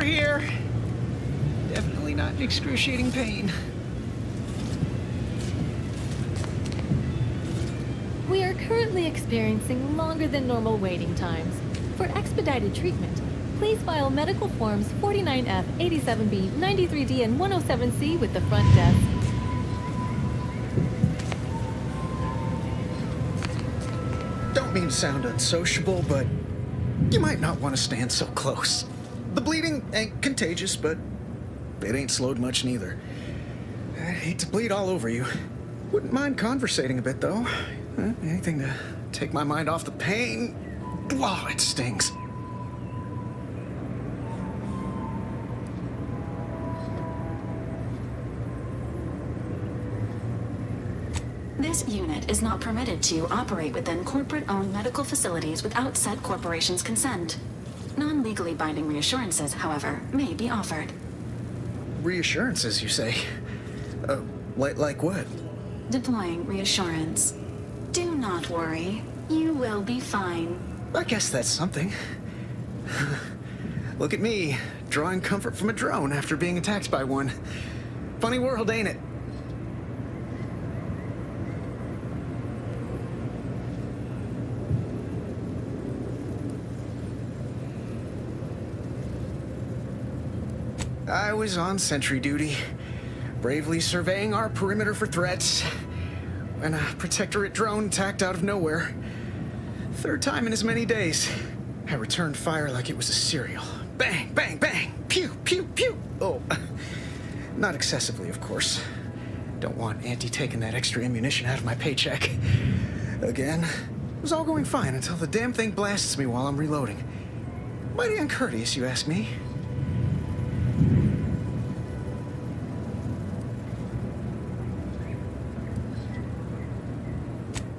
here. Definitely not in excruciating pain. We are currently experiencing longer than normal waiting times. For expedited treatment, please file medical forms 49F, 87B, 93D, and 107C with the front desk. Don't mean to sound unsociable, but you might not want to stand so close. The bleeding ain't contagious, but it ain't slowed much neither. I'd hate to bleed all over you. Wouldn't mind conversating a bit, though. Anything to take my mind off the pain. Oh, it stings. This unit is not permitted to operate within corporate-owned medical facilities without said corporation's consent. Non-legally binding reassurances, however, may be offered. Reassurances, you say? Like what? Deploying reassurance. Do not worry. You will be fine. I guess that's something. Look at me, drawing comfort from a drone after being attacked by one. Funny world, ain't it? I was on sentry duty, bravely surveying our perimeter for threats, when a protectorate drone attacked out of nowhere. Third time in as many days. I returned fire like it was a cereal. Bang, bang, bang! Pew, pew, pew! Oh, not excessively, of course. Don't want Auntie taking that extra ammunition out of my paycheck. Again, it was all going fine until the damn thing blasts me while I'm reloading. Mighty uncourteous, you ask me.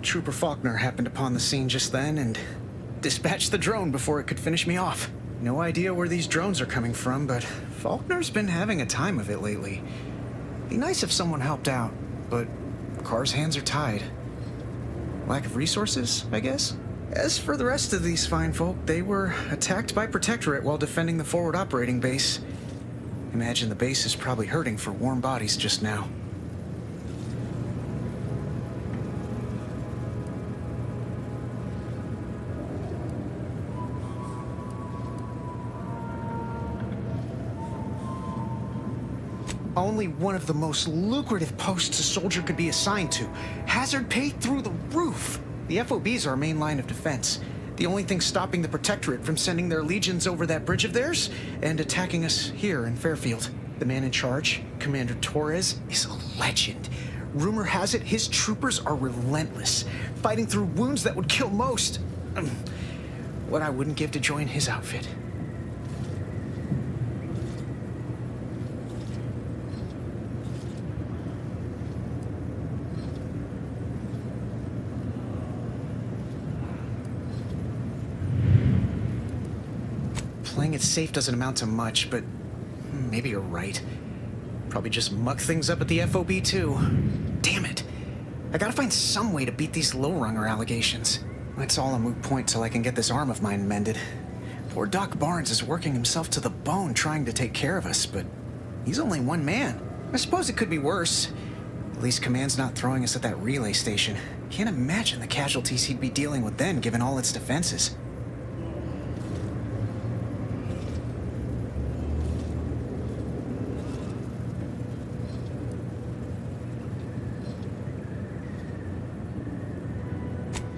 Trooper Faulkner happened upon the scene just then and dispatched the drone before it could finish me off. No idea where these drones are coming from, but Faulkner's been having a time of it lately. Be nice if someone helped out, but Carr's hands are tied. Lack of resources, I guess? As for the rest of these fine folk, they were attacked by Protectorate while defending the forward operating base. Imagine the base is probably hurting for warm bodies just now. Only one of the most lucrative posts a soldier could be assigned to. Hazard pay through the roof. The FOB's our main line of defense. The only thing stopping the Protectorate from sending their legions over that bridge of theirs and attacking us here in Fairfield. The man in charge, Commander Torres, is a legend. Rumor has it his troopers are relentless, fighting through wounds that would kill most. What I wouldn't give to join his outfit. Playing it safe doesn't amount to much, but maybe you're right. Probably just muck things up at the FOB too. Damn it. I gotta find some way to beat these low-runger allegations. It's all a moot point till I can get this arm of mine mended. Poor Doc Barnes is working himself to the bone trying to take care of us, but he's only one man. I suppose it could be worse. At least Command's not throwing us at that relay station. Can't imagine the casualties he'd be dealing with then, given all its defenses.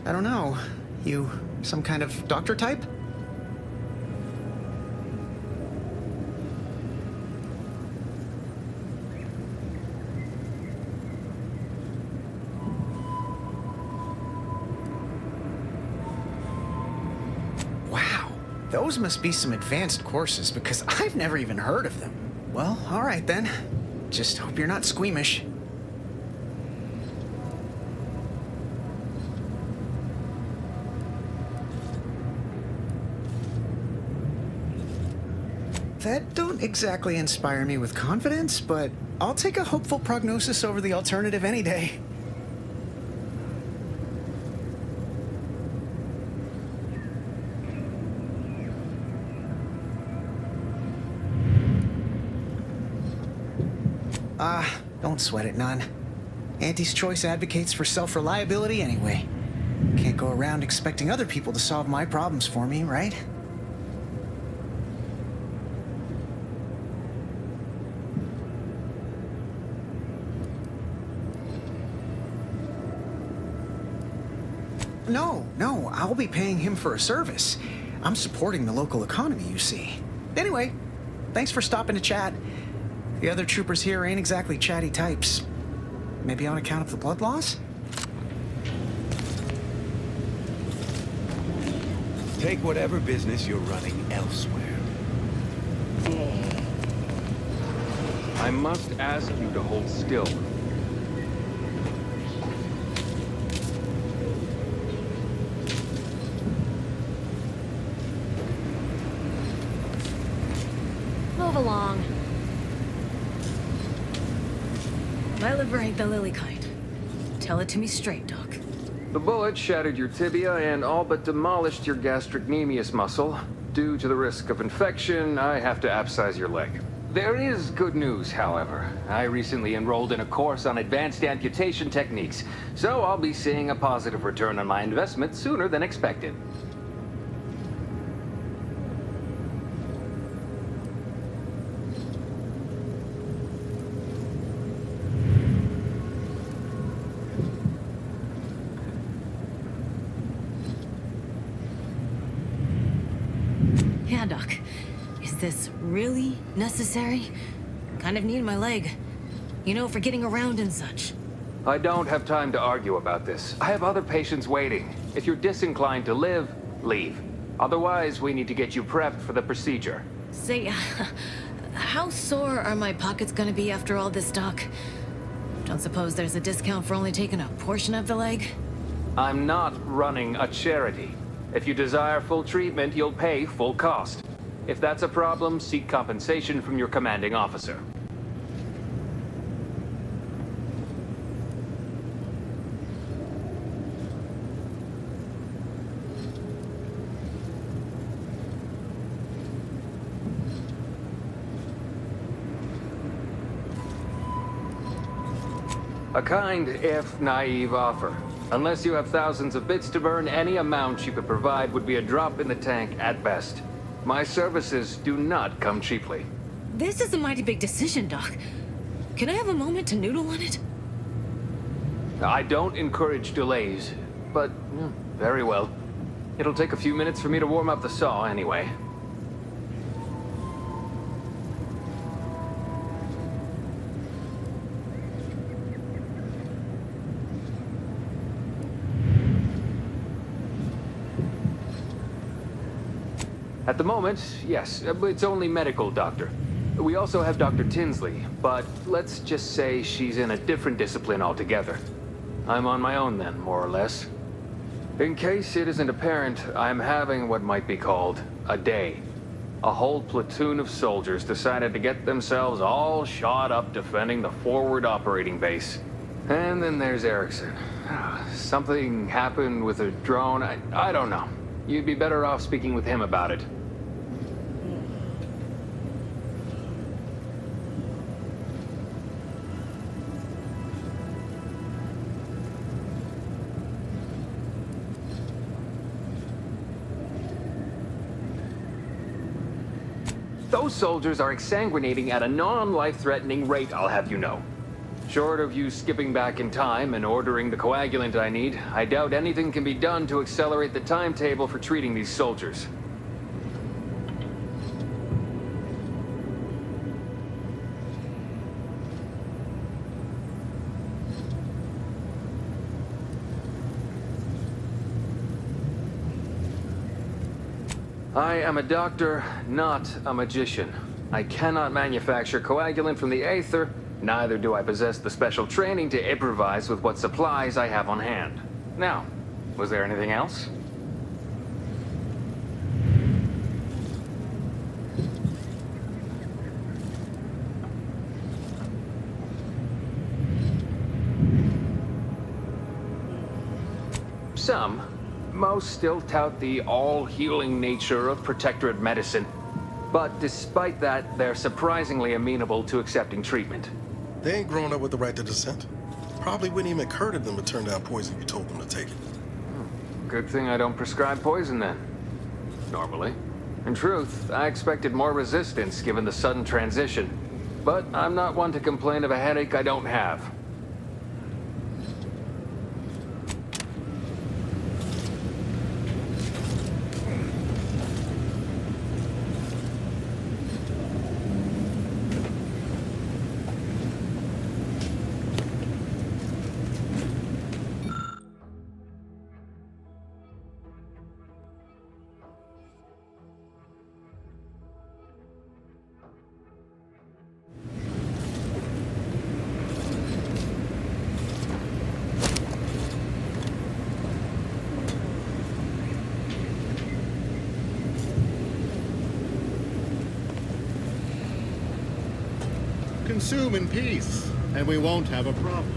I don't know. You some kind of doctor type? Wow, those must be some advanced courses because I've never even heard of them. Well, all right then. Just hope you're not squeamish. That don't exactly inspire me with confidence, but I'll take a hopeful prognosis over the alternative any day. Don't sweat it none. Auntie's Choice advocates for self-reliability anyway. Can't go around expecting other people to solve my problems for me, right? No, I'll be paying him for a service. I'm supporting the local economy, you see. Anyway, thanks for stopping to chat. The other troopers here ain't exactly chatty types. Maybe on account of the blood loss? Take whatever business you're running elsewhere. I must ask you to hold still. Move along. My liver ain't the lily kind. Tell it to me straight, Doc. The bullet shattered your tibia and all but demolished your gastrocnemius muscle. Due to the risk of infection, I have to abscise your leg. There is good news, however. I recently enrolled in a course on advanced amputation techniques, so I'll be seeing a positive return on my investment sooner than expected. Yeah, Doc. Is this really necessary? Kind of need my leg. You know, for getting around and such. I don't have time to argue about this. I have other patients waiting. If you're disinclined to live, leave. Otherwise, we need to get you prepped for the procedure. Say, how sore are my pockets gonna be after all this, Doc? Don't suppose there's a discount for only taking a portion of the leg? I'm not running a charity. If you desire full treatment, you'll pay full cost. If that's a problem, seek compensation from your commanding officer. A kind, if naive offer. Unless you have thousands of bits to burn, any amount you could provide would be a drop in the tank at best. My services do not come cheaply. This is a mighty big decision, Doc. Can I have a moment to noodle on it? I don't encourage delays, but very well. It'll take a few minutes for me to warm up the saw anyway. At the moment, yes, it's only medical, Doctor. We also have Dr. Tinsley, but let's just say she's in a different discipline altogether. I'm on my own then, more or less. In case it isn't apparent, I'm having what might be called a day. A whole platoon of soldiers decided to get themselves all shot up defending the forward operating base. And then there's Erickson. Something happened with a drone, I don't know. You'd be better off speaking with him about it. Those soldiers are exsanguinating at a non-life-threatening rate, I'll have you know. Short of you skipping back in time and ordering the coagulant I need, I doubt anything can be done to accelerate the timetable for treating these soldiers. I am a doctor, not a magician. I cannot manufacture coagulant from the aether, neither do I possess the special training to improvise with what supplies I have on hand. Now, was there anything else? Some. Most still tout the all-healing nature of protectorate medicine. But despite that, they're surprisingly amenable to accepting treatment. They ain't grown up with the right to dissent. Probably wouldn't even occur to them to turn down poison if you told them to take it. Good thing I don't prescribe poison then. Normally. In truth, I expected more resistance given the sudden transition. But I'm not one to complain of a headache I don't have. Consume in peace, and we won't have a problem.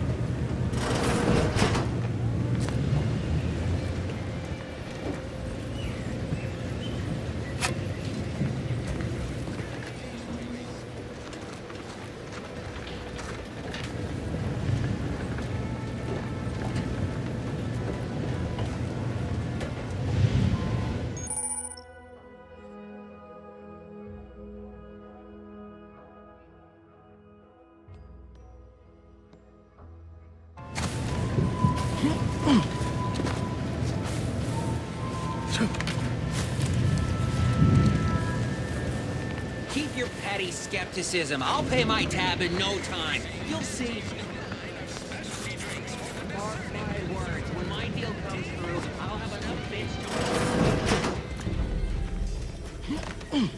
Keep your petty skepticism. I'll pay my tab in no time. You'll see. Mark my words. When my deal comes through, I'll have enough bitch to...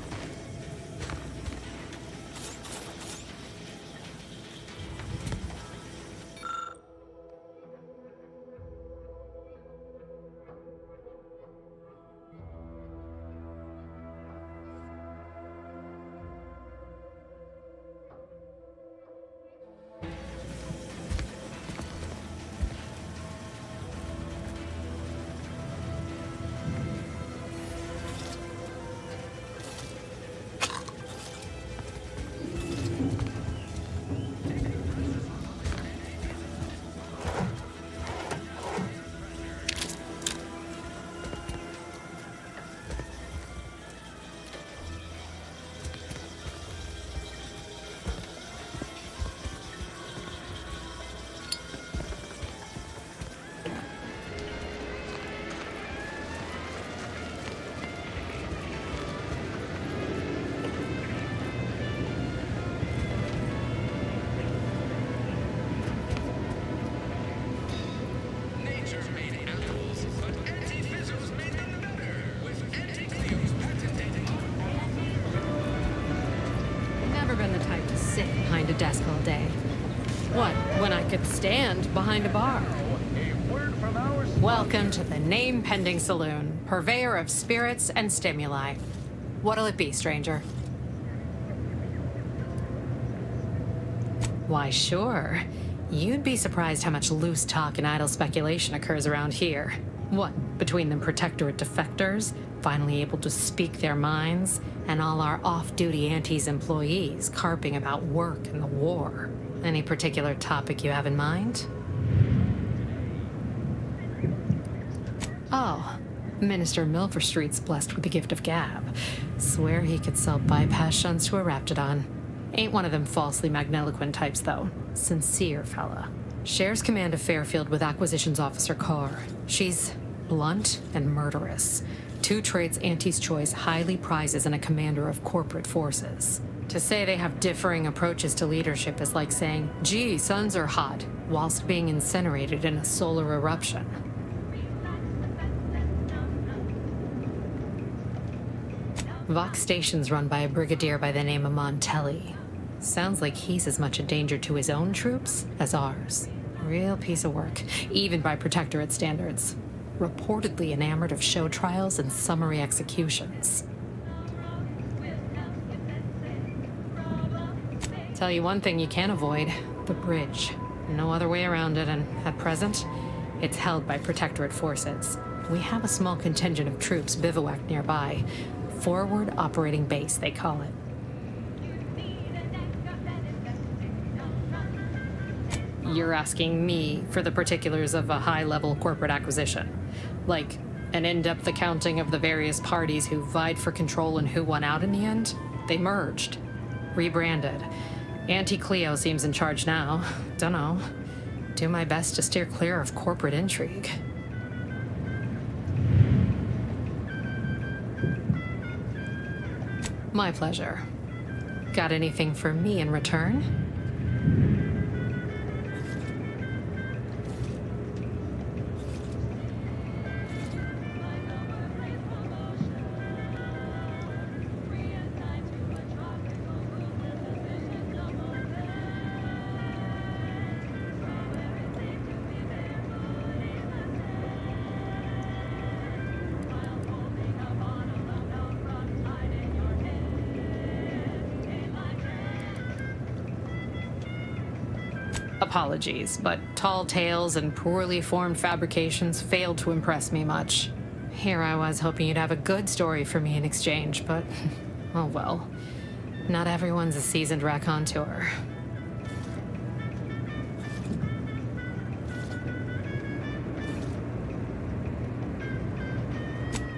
Behind a desk all day. What, when I could stand behind a bar? Welcome to the name-pending saloon, purveyor of spirits and stimuli. What'll it be, stranger? Why, sure. You'd be surprised how much loose talk and idle speculation occurs around here. What, between the Protectorate defectors, finally able to speak their minds, and all our off-duty Antes employees carping about work and the war. Any particular topic you have in mind? Oh, Minister Milverstreet's blessed with the gift of gab. Swear he could sell bypass shunts to a Raptidon. Ain't one of them falsely magniloquent types, though. Sincere fella. Shares command of Fairfield with Acquisitions Officer Carr. She's blunt and murderous. Two traits Auntie's Choice highly prizes in a commander of corporate forces. To say they have differing approaches to leadership is like saying, gee, suns are hot, whilst being incinerated in a solar eruption. Vox Station's run by a brigadier by the name of Montelli. Sounds like he's as much a danger to his own troops as ours. Real piece of work, even by Protectorate standards. Reportedly enamored of show trials and summary executions. Tell you one thing you can't avoid, the bridge. No other way around it, and at present, it's held by Protectorate forces. We have a small contingent of troops bivouacked nearby. Forward Operating Base, they call it. You're asking me for the particulars of a high-level corporate acquisition. Like, an in-depth accounting of the various parties who vied for control and who won out in the end? They merged. Rebranded. Auntie Cleo seems in charge now. Dunno. Do my best to steer clear of corporate intrigue. My pleasure. Got anything for me in return? Apologies, but tall tales and poorly formed fabrications failed to impress me much. Here I was hoping you'd have a good story for me in exchange, but oh well. Not everyone's a seasoned raconteur.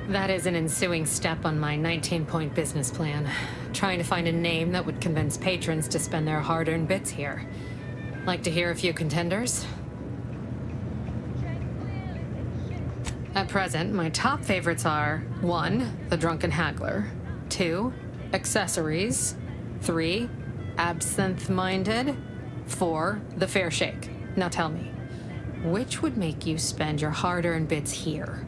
That is an ensuing step on my 19-point business plan. Trying to find a name that would convince patrons to spend their hard-earned bits here. Like to hear a few contenders? At present, my top favorites are 1. The Drunken Haggler, 2. Accessories, 3. Absinthe-Minded, 4. The Fair Shake. Now tell me, which would make you spend your hard-earned bits here?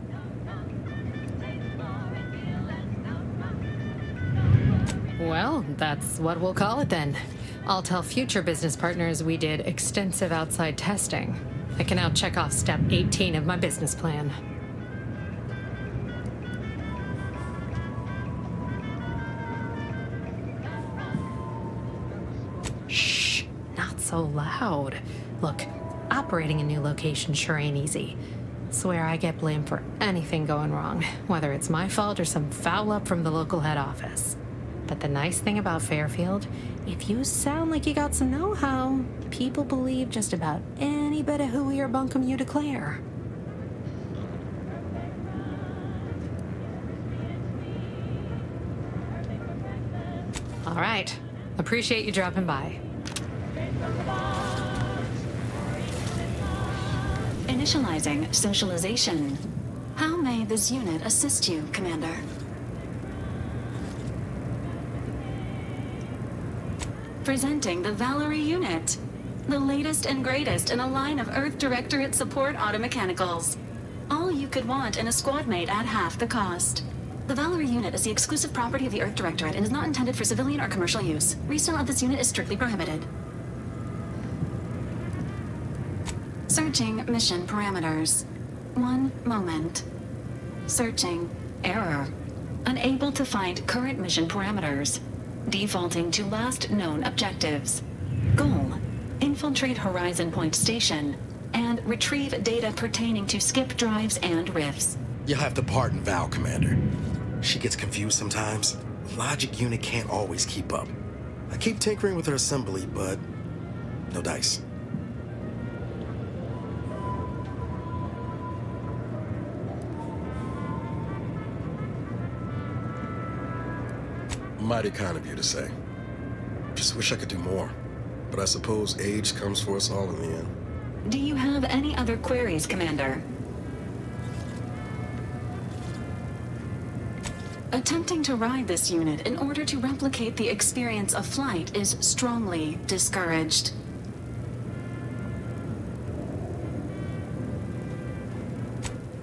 Well, that's what we'll call it then. I'll tell future business partners we did extensive outside testing. I can now check off step 18 of my business plan. Shh, not so loud. Look, operating a new location sure ain't easy. Swear I get blamed for anything going wrong, whether it's my fault or some foul up from the local head office. But the nice thing about Fairfield, if you sound like you got some know-how, people believe just about any bit of hooey or bunkum you declare. All right. Appreciate you dropping by. Initializing socialization. How may this unit assist you, Commander? Presenting the Valerie unit, the latest and greatest in a line of Earth Directorate support automechanicals. All you could want in a squad mate at half the cost. The Valerie unit is the exclusive property of the Earth Directorate and is not intended for civilian or commercial use. Resale of this unit is strictly prohibited. Searching mission parameters. 1 moment. Searching. Error. Unable to find current mission parameters. Defaulting to last known objectives. Goal: infiltrate Horizon Point Station and retrieve data pertaining to skip drives and rifts. You'll have to pardon Val, Commander. She gets confused sometimes. Logic unit can't always keep up. I keep tinkering with her assembly, but no dice. Mighty kind of you to say. Just wish I could do more. But I suppose age comes for us all in the end. Do you have any other queries, Commander? Attempting to ride this unit in order to replicate the experience of flight is strongly discouraged.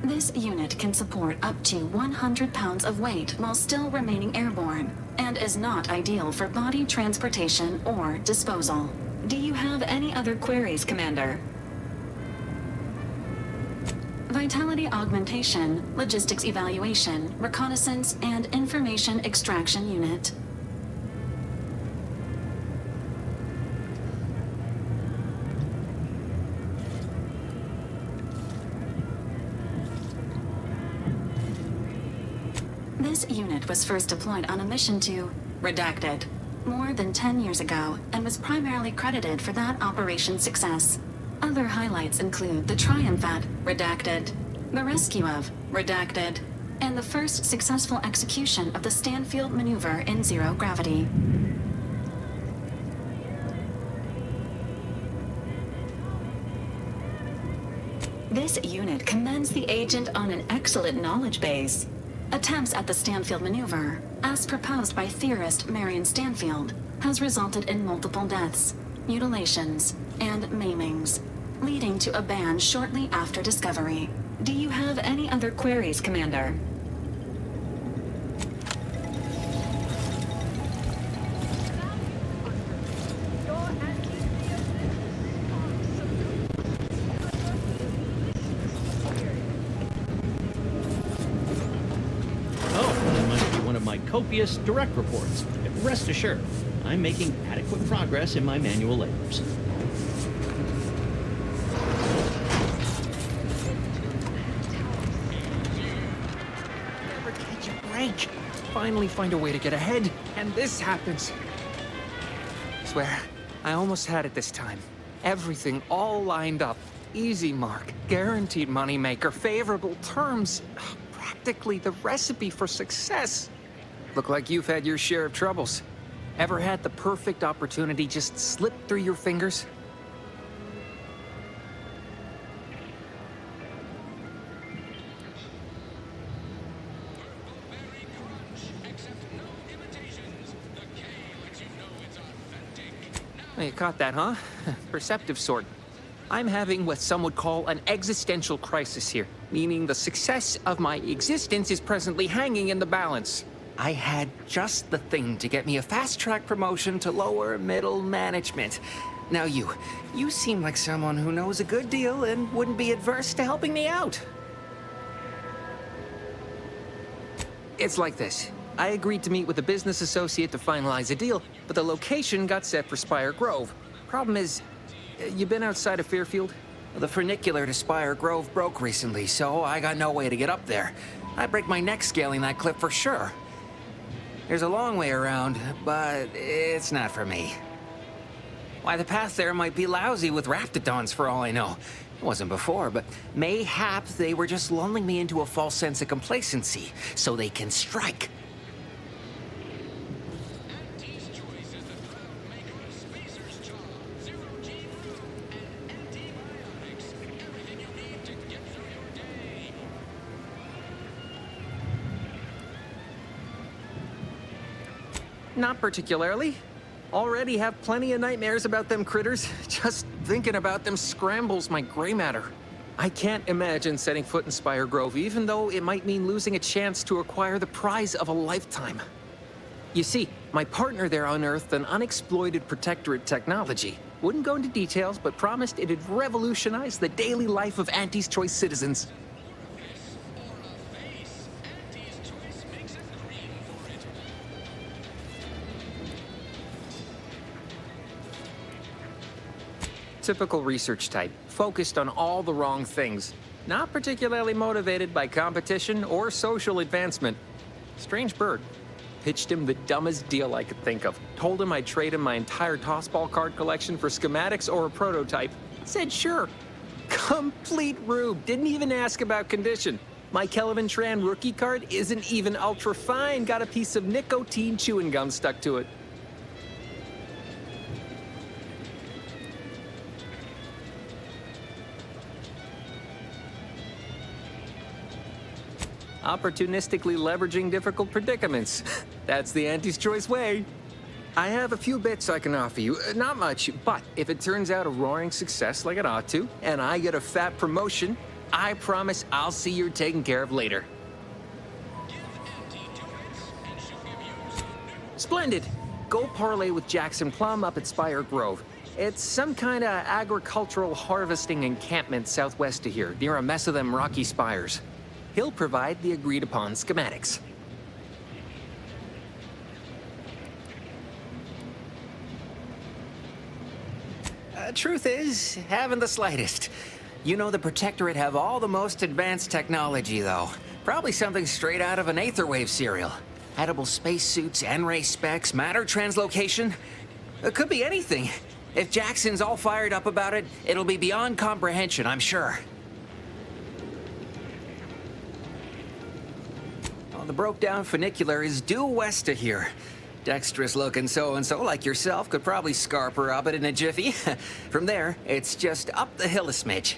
This unit can support up to 100 pounds of weight while still remaining airborne, and is not ideal for body transportation or disposal. Do you have any other queries, Commander? Vitality augmentation, logistics evaluation, reconnaissance, and information extraction unit. This unit was first deployed on a mission to Redacted more than 10 years ago and was primarily credited for that operation's success. Other highlights include the triumph at redacted, the rescue of redacted, and the first successful execution of the Stanfield maneuver in zero gravity. This unit commends the agent on an excellent knowledge base. Attempts at the Stanfield maneuver, as proposed by theorist Marion Stanfield, has resulted in multiple deaths, mutilations, and maimings, leading to a ban shortly after discovery. Do you have any other queries, Commander? Copious direct reports. Rest assured, I'm making adequate progress in my manual labors. Never catch a break. Finally find a way to get ahead, and this happens. Swear, I almost had it this time. Everything all lined up. Easy mark, guaranteed moneymaker, favorable terms. Practically the recipe for success. Look like you've had your share of troubles. Ever had the perfect opportunity just slip through your fingers? Well, you caught that, huh? Perceptive sort. I'm having what some would call an existential crisis here, meaning the success of my existence is presently hanging in the balance. I had just the thing to get me a fast-track promotion to lower middle management. Now you seem like someone who knows a good deal and wouldn't be adverse to helping me out. It's like this. I agreed to meet with a business associate to finalize a deal, but the location got set for Spire Grove. Problem is, you been outside of Fairfield? The funicular to Spire Grove broke recently, so I got no way to get up there. I'd break my neck scaling that cliff for sure. There's a long way around, but it's not for me. Why, the path there might be lousy with raptidons for all I know. It wasn't before, but mayhap they were just lulling me into a false sense of complacency so they can strike. Not particularly. Already have plenty of nightmares about them critters. Just thinking about them scrambles my gray matter. I can't imagine setting foot in Spire Grove, even though it might mean losing a chance to acquire the prize of a lifetime. You see, my partner there unearthed an unexploited protectorate technology. Wouldn't go into details, but promised it'd revolutionize the daily life of Auntie's Choice citizens. Typical research type, focused on all the wrong things. Not particularly motivated by competition or social advancement. Strange bird. Pitched him the dumbest deal I could think of. Told him I'd trade him my entire tossball card collection for schematics or a prototype. Said sure. Complete rube. Didn't even ask about condition. My Kelvin Tran rookie card isn't even ultra fine. Got a piece of nicotine chewing gum stuck to it. Opportunistically leveraging difficult predicaments. That's the Auntie's Choice way. I have a few bits I can offer you. Not much, but if it turns out a roaring success like it ought to, and I get a fat promotion, I promise I'll see you're taken care of later. Splendid. Go parlay with Jackson Plum up at Spire Grove. It's some kind of agricultural harvesting encampment southwest of here, near a mess of them rocky spires. He'll provide the agreed-upon schematics. Truth is, haven't the slightest. You know the Protectorate have all the most advanced technology, though. Probably something straight out of an Aetherwave serial. Edible spacesuits, N-ray specs, matter translocation. It could be anything. If Jackson's all fired up about it, it'll be beyond comprehension, I'm sure. Well, the broke-down funicular is due west of here. Dexterous-looking so-and-so like yourself could probably scarp her up it in a jiffy. From there, it's just up the hill a smidge.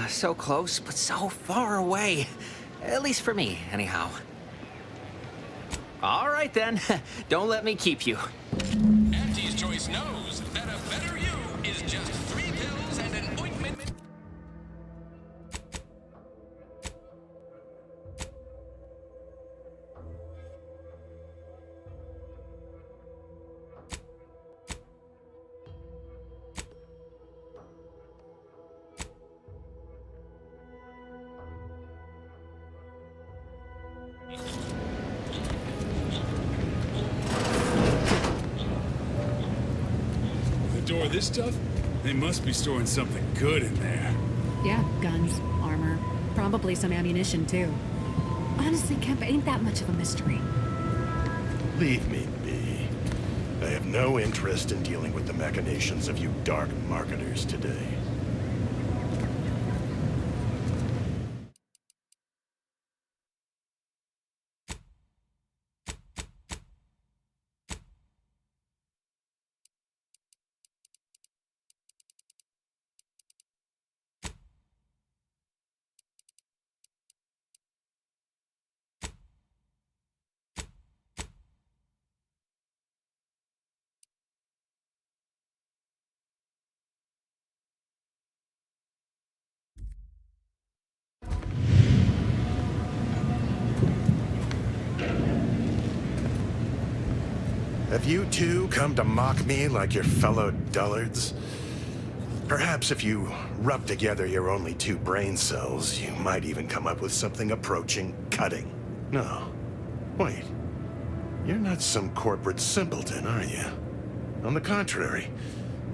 So close, but so far away. At least for me, anyhow. All right, then. Don't let me keep you. Auntie's Choice knows that a better you is just 3 pills and an ointment. Door this stuff? They must be storing something good in there. Yeah, guns, armor, probably some ammunition too. Honestly, Kemp ain't that much of a mystery. Leave me be. I have no interest in dealing with the machinations of you dark marketers today. Have you two come to mock me like your fellow dullards? Perhaps if you rub together your only 2 brain cells, you might even come up with something approaching cutting. No. Wait. You're not some corporate simpleton, are you? On the contrary,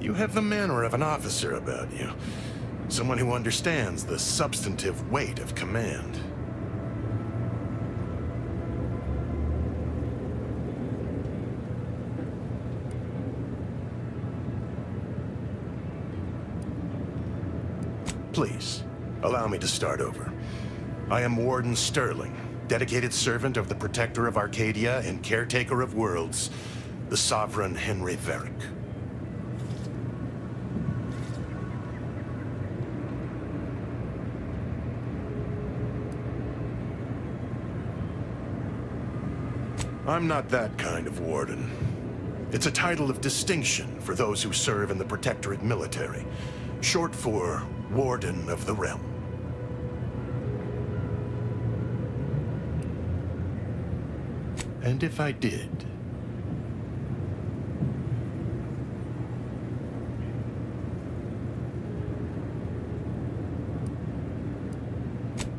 you have the manner of an officer about you. Someone who understands the substantive weight of command. Please, allow me to start over. I am Warden Sterling, dedicated servant of the Protector of Arcadia and Caretaker of Worlds, the Sovereign Henry Varick. I'm not that kind of warden. It's a title of distinction for those who serve in the Protectorate military, short for Warden of the Realm. And if I did,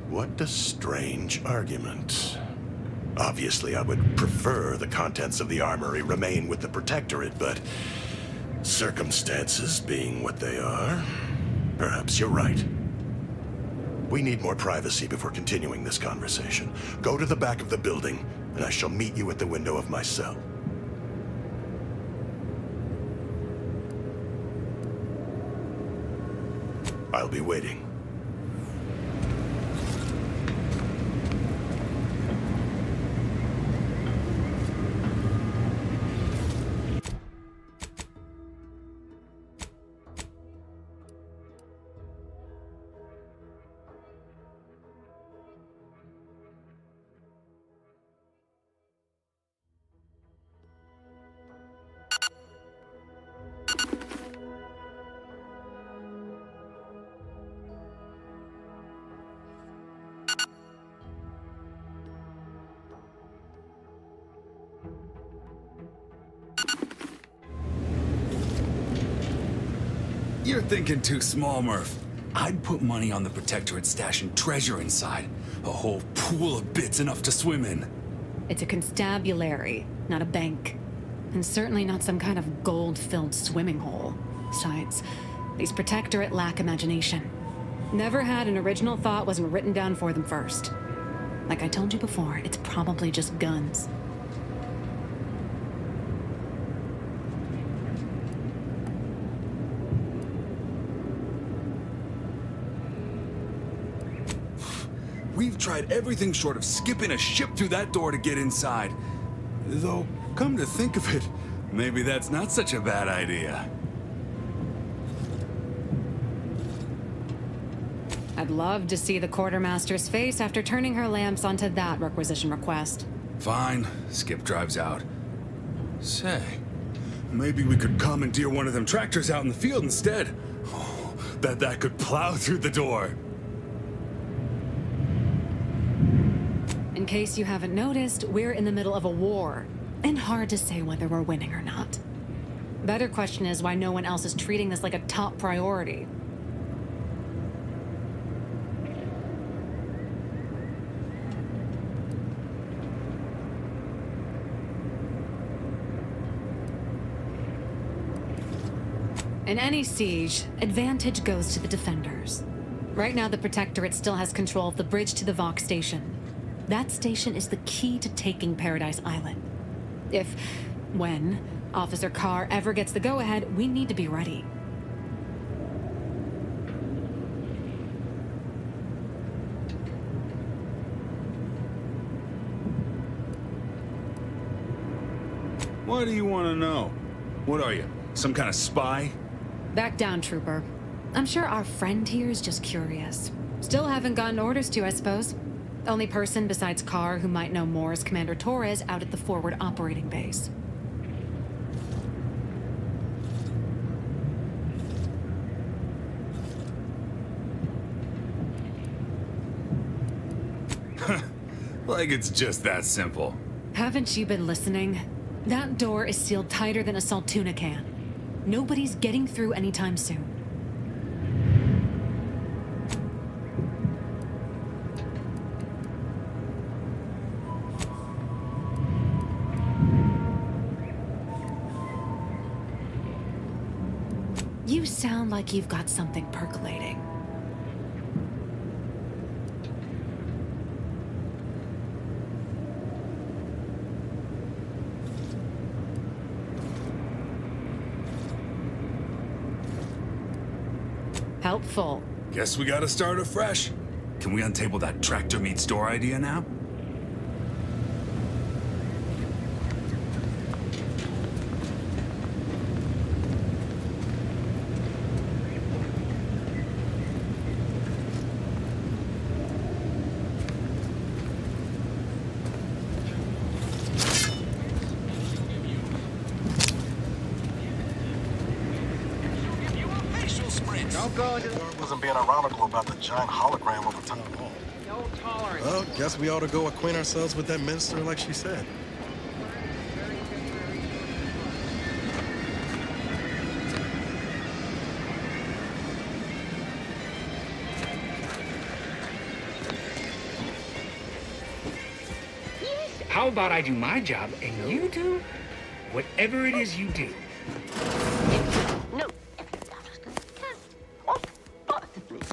what a strange argument. Obviously, I would prefer the contents of the armory remain with the Protectorate, but circumstances being what they are, perhaps you're right. We need more privacy before continuing this conversation. Go to the back of the building, and I shall meet you at the window of my cell. I'll be waiting. You're thinking too small, Murph. I'd put money on the Protectorate stashing treasure inside. A whole pool of bits enough to swim in. It's a constabulary, not a bank. And certainly not some kind of gold-filled swimming hole. Besides, these Protectorate lack imagination. Never had an original thought wasn't written down for them first. Like I told you before, it's probably just guns. We've tried everything short of skipping a ship through that door to get inside. Though, come to think of it, maybe that's not such a bad idea. I'd love to see the quartermaster's face after turning her lamps onto that requisition request. Fine. Skip drives out. Say, maybe we could commandeer one of them tractors out in the field instead. Oh, bet that could plow through the door. In case you haven't noticed, we're in the middle of a war, and hard to say whether we're winning or not. Better question is why no one else is treating this like a top priority. In any siege, advantage goes to the defenders. Right now, the Protectorate still has control of the bridge to the Vox station. That station is the key to taking Paradise Island. When, Officer Carr ever gets the go-ahead, we need to be ready. Why do you want to know? What are you, some kind of spy? Back down, Trooper. I'm sure our friend here is just curious. Still haven't gotten orders to, I suppose. Only person besides Carr who might know more is Commander Torres out at the forward operating base. Like it's just that simple. Haven't you been listening? That door is sealed tighter than a Saltuna can. Nobody's getting through anytime soon. You sound like you've got something percolating. Helpful. Guess we gotta start afresh. Can we untable that tractor meets store idea now? Wasn't being ironical about the giant hologram over town hall. No tolerance. Well, guess we ought to go acquaint ourselves with that minister like she said. How about I do my job and you do whatever it is you do? No.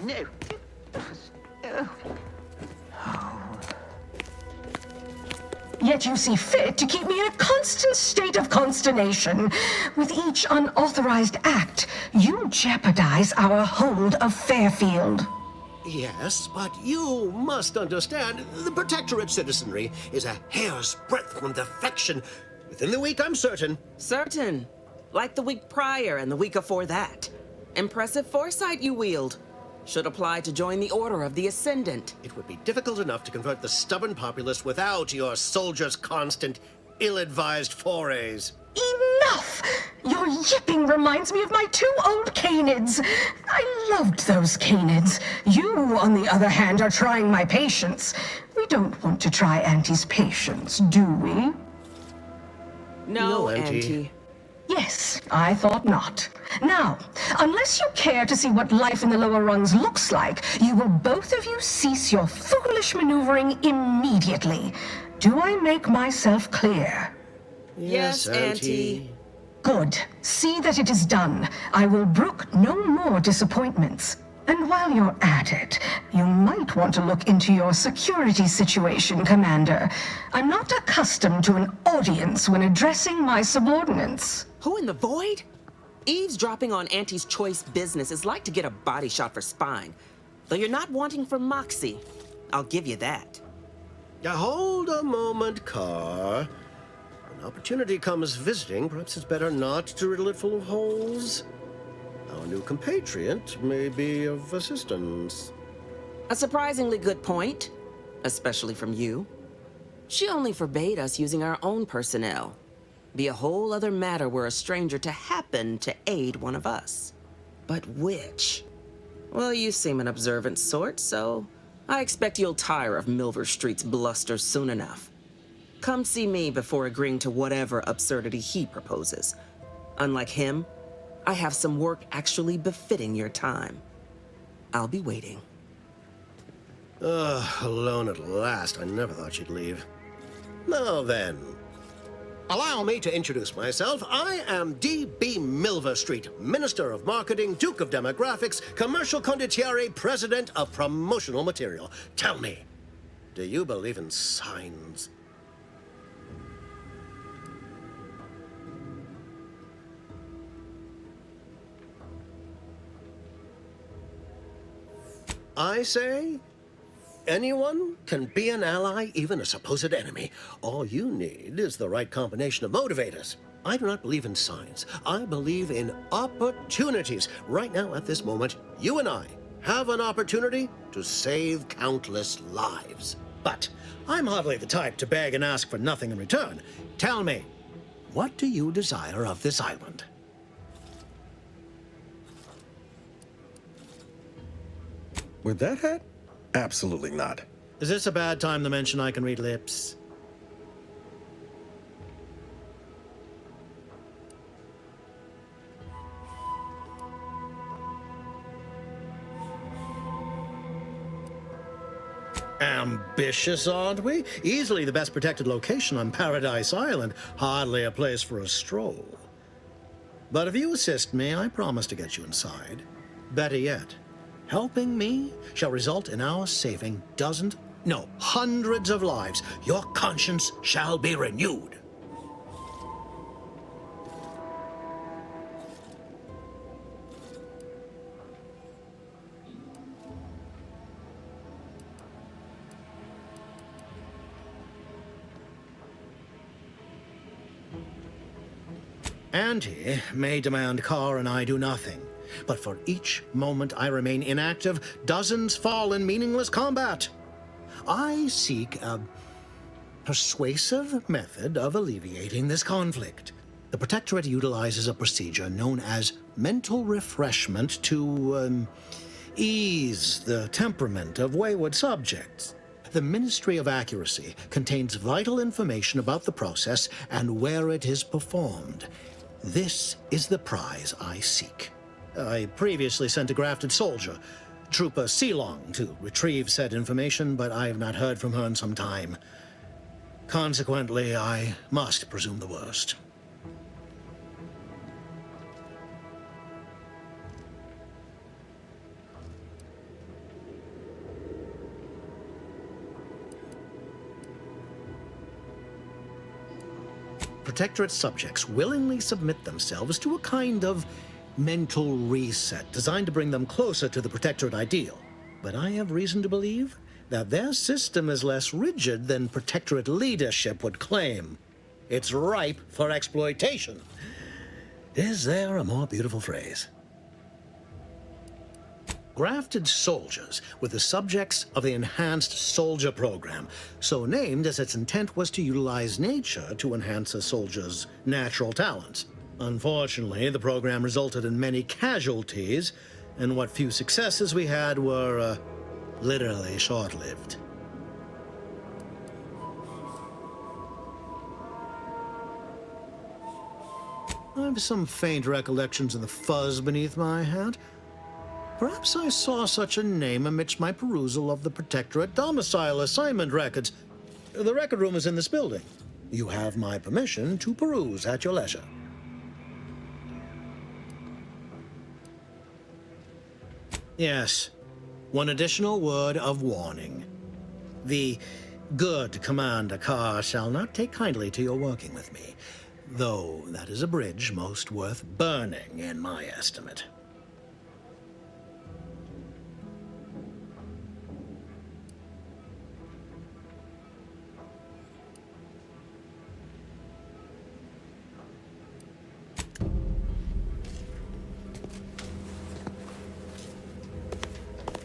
No. Yet you see fit to keep me in a constant state of consternation. With each unauthorized act, you jeopardize our hold of Fairfield. Yes, but you must understand, the Protectorate citizenry is a hair's breadth from defection. Within the week, I'm certain. Certain. Like the week prior and the week before that. Impressive foresight you wield. Should apply to join the Order of the Ascendant. It would be difficult enough to convert the stubborn populace without your soldiers' constant, ill-advised forays. Enough! Your yipping reminds me of my 2 old canids. I loved those canids. You, on the other hand, are trying my patience. We don't want to try Auntie's patience, do we? No, Auntie. Yes, I thought not. Now, unless you care to see what life in the lower rungs looks like, you will both of you cease your foolish maneuvering immediately. Do I make myself clear? Yes, Auntie. Good. See that it is done. I will brook no more disappointments. And while you're at it, you might want to look into your security situation, Commander. I'm not accustomed to an audience when addressing my subordinates. Who in the void? Eavesdropping on Auntie's choice business is like to get a body shot for spying. Though you're not wanting for moxie. I'll give you that. Now, hold a moment, Carr. When opportunity comes visiting, perhaps it's better not to riddle it full of holes. Our new compatriot may be of assistance. A surprisingly good point, especially from you. She only forbade us using our own personnel. Be a whole other matter were a stranger to happen to aid one of us. But which? Well, you seem an observant sort, so I expect you'll tire of Milver Street's bluster soon enough. Come see me before agreeing to whatever absurdity he proposes. Unlike him, I have some work actually befitting your time. I'll be waiting. Alone at last. I never thought she'd leave. Now then, allow me to introduce myself. I am D.B. Milver Street, Minister of Marketing, Duke of Demographics, Commercial Condottiere, President of Promotional Material. Tell me, do you believe in signs? I say, anyone can be an ally, even a supposed enemy. All you need is the right combination of motivators. I do not believe in signs. I believe in opportunities. Right now, at this moment, you and I have an opportunity to save countless lives. But I'm hardly the type to beg and ask for nothing in return. Tell me, what do you desire of this island? With that hat? Absolutely not. Is this a bad time to mention I can read lips? Ambitious, aren't we? Easily the best protected location on Paradise Island. Hardly a place for a stroll. But if you assist me, I promise to get you inside. Better yet, helping me shall result in our saving dozens, no, hundreds of lives. Your conscience shall be renewed. Auntie may demand Carr and I do nothing. But for each moment I remain inactive, dozens fall in meaningless combat. I seek a persuasive method of alleviating this conflict. The Protectorate utilizes a procedure known as mental refreshment to ease the temperament of wayward subjects. The Ministry of Accuracy contains vital information about the process and where it is performed. This is the prize I seek. I previously sent a grafted soldier, Trooper Sealong, to retrieve said information, but I have not heard from her in some time. Consequently, I must presume the worst. Protectorate subjects willingly submit themselves to a kind of mental reset designed to bring them closer to the Protectorate ideal. But I have reason to believe that their system is less rigid than Protectorate leadership would claim. It's ripe for exploitation. Is there a more beautiful phrase? Grafted soldiers were the subjects of the Enhanced Soldier Program, so named as its intent was to utilize nature to enhance a soldier's natural talents. Unfortunately, the program resulted in many casualties, and what few successes we had were, literally short-lived. I have some faint recollections of the fuzz beneath my hat. Perhaps I saw such a name amidst my perusal of the Protectorate domicile assignment records. The record room is in this building. You have my permission to peruse at your leisure. Yes, one additional word of warning. The good Commander Carr shall not take kindly to your working with me, though that is a bridge most worth burning in my estimate.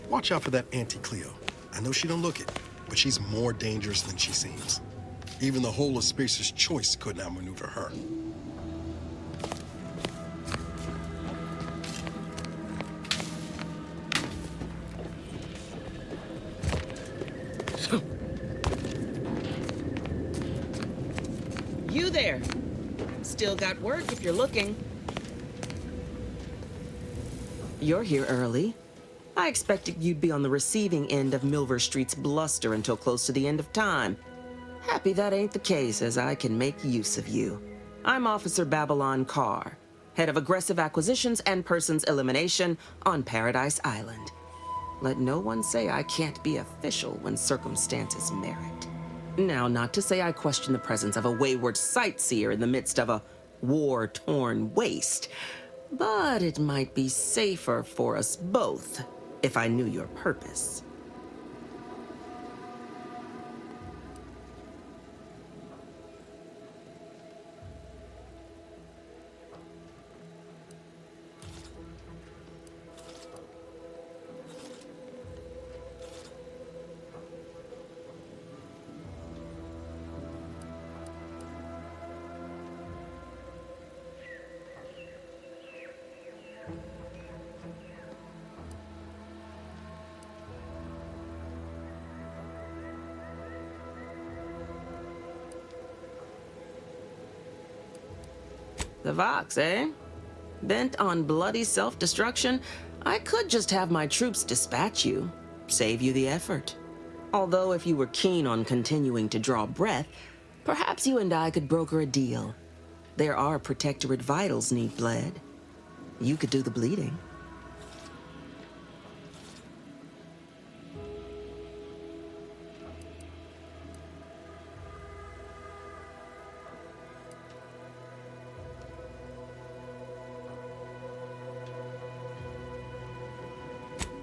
Watch out for that Auntie Cleo. I know she don't look it, but she's more dangerous than she seems. Even the whole of Spacer's Choice could not maneuver her. You there. Still got work if you're looking. You're here early. I expected you'd be on the receiving end of Milver Street's bluster until close to the end of time. Happy that ain't the case, as I can make use of you. I'm Officer Babylon Carr, head of aggressive acquisitions and persons elimination on Paradise Island. Let no one say I can't be official when circumstances merit. Now, not to say I question the presence of a wayward sightseer in the midst of a war-torn waste, but it might be safer for us both if I knew your purpose. The Vox, eh? Bent on bloody self-destruction, I could just have my troops dispatch you, save you the effort. Although if you were keen on continuing to draw breath, perhaps you and I could broker a deal. There are Protectorate vitals need bled. You could do the bleeding.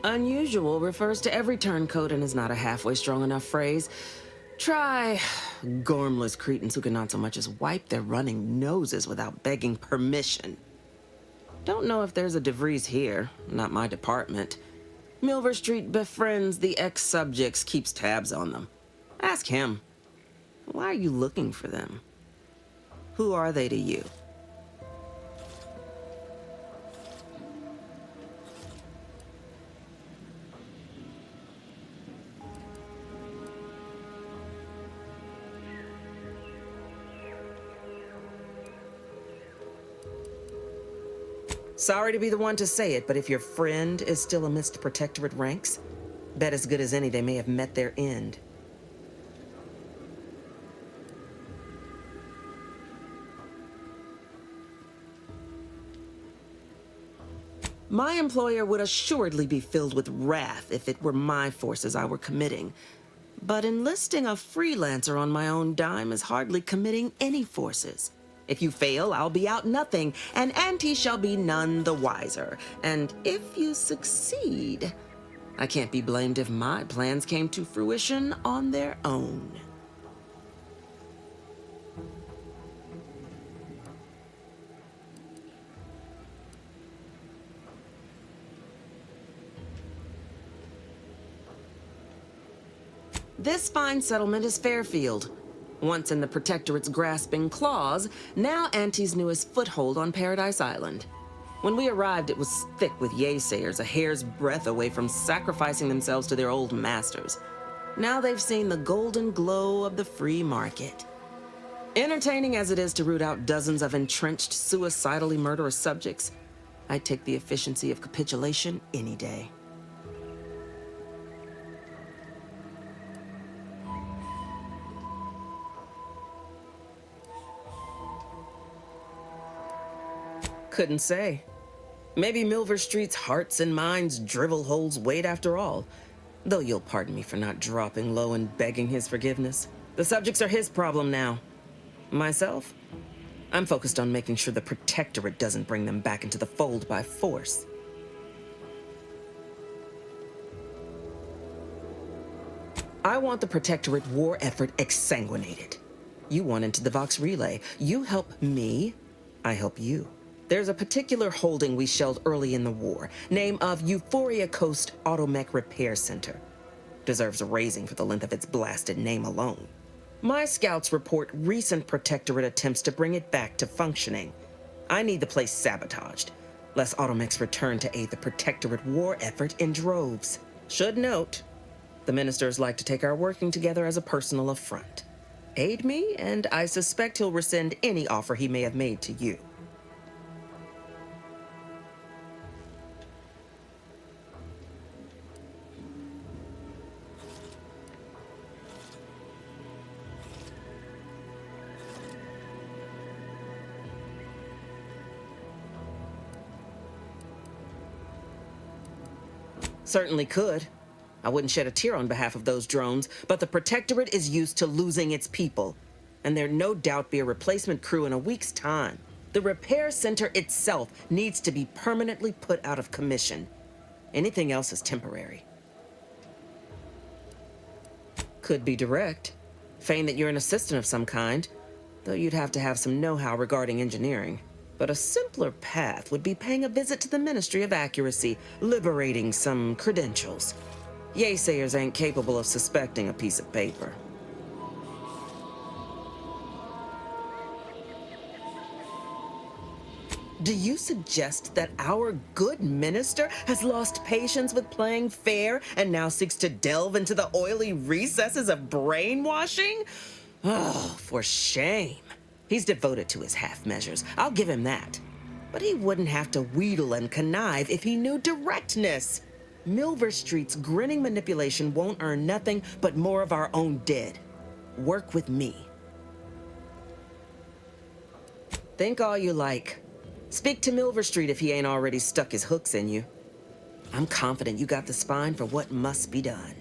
Unusual refers to every turncoat and is not a halfway strong enough phrase. Try gormless cretins who can not so much as wipe their running noses without begging permission. Don't know if there's a DeVries here, not my department. Milver Street befriends the ex-subjects, keeps tabs on them. Ask him. Why are you looking for them? Who are they to you? Sorry to be the one to say it, but if your friend is still amidst Protectorate ranks, bet as good as any they may have met their end. My employer would assuredly be filled with wrath if it were my forces I were committing. But enlisting a freelancer on my own dime is hardly committing any forces. If you fail, I'll be out nothing, and Auntie shall be none the wiser. And if you succeed, I can't be blamed if my plans came to fruition on their own. This fine settlement is Fairfield. Once in the Protectorate's grasping claws, now Auntie's newest foothold on Paradise Island. When we arrived, it was thick with yaysayers, a hair's breadth away from sacrificing themselves to their old masters. Now they've seen the golden glow of the free market. Entertaining as it is to root out dozens of entrenched, suicidally murderous subjects, I'd take the efficiency of capitulation any day. Couldn't say. Maybe Milver Street's hearts and minds drivel holds weight after all. Though you'll pardon me for not dropping low and begging his forgiveness. The subjects are his problem now. Myself? I'm focused on making sure the Protectorate doesn't bring them back into the fold by force. I want the Protectorate war effort exsanguinated. You want into the Vox Relay. You help me, I help you. There's a particular holding we shelled early in the war, name of Euphoria Coast Automech Repair Center. Deserves a raising for the length of its blasted name alone. My scouts report recent Protectorate attempts to bring it back to functioning. I need the place sabotaged, lest Automechs return to aid the Protectorate war effort in droves. Should note, the ministers like to take our working together as a personal affront. Aid me, and I suspect he'll rescind any offer he may have made to you. Certainly could. I wouldn't shed a tear on behalf of those drones, but the Protectorate is used to losing its people, and there'd no doubt be a replacement crew in a week's time. The repair center itself needs to be permanently put out of commission. Anything else is temporary. Could be direct. Feign that you're an assistant of some kind, though you'd have to have some know-how regarding engineering. But a simpler path would be paying a visit to the Ministry of Accuracy, liberating some credentials. Yaysayers ain't capable of suspecting a piece of paper. Do you suggest that our good minister has lost patience with playing fair and now seeks to delve into the oily recesses of brainwashing? Oh, for shame. He's devoted to his half measures, I'll give him that. But he wouldn't have to wheedle and connive if he knew directness. Milver Street's grinning manipulation won't earn nothing but more of our own dead. Work with me. Think all you like. Speak to Milver Street if he ain't already stuck his hooks in you. I'm confident you got the spine for what must be done.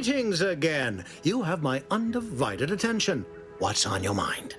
Greetings again. You have my undivided attention. What's on your mind?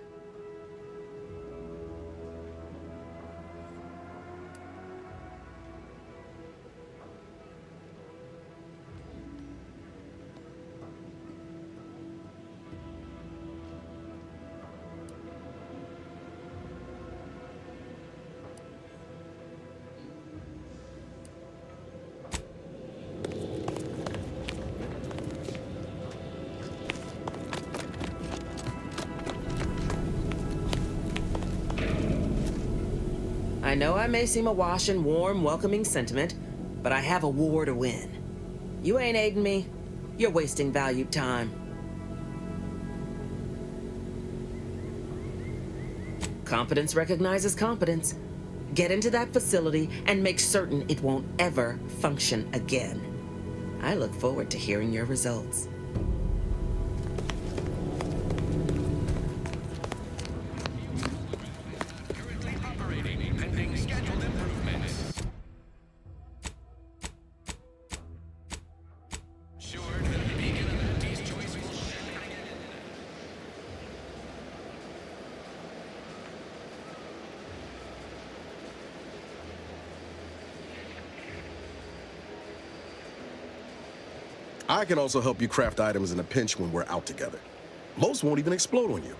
I know I may seem awash in warm, welcoming sentiment, but I have a war to win. You ain't aiding me. You're wasting valued time. Competence recognizes competence. Get into that facility and make certain it won't ever function again. I look forward to hearing your results. I can also help you craft items in a pinch when we're out together. Most won't even explode on you.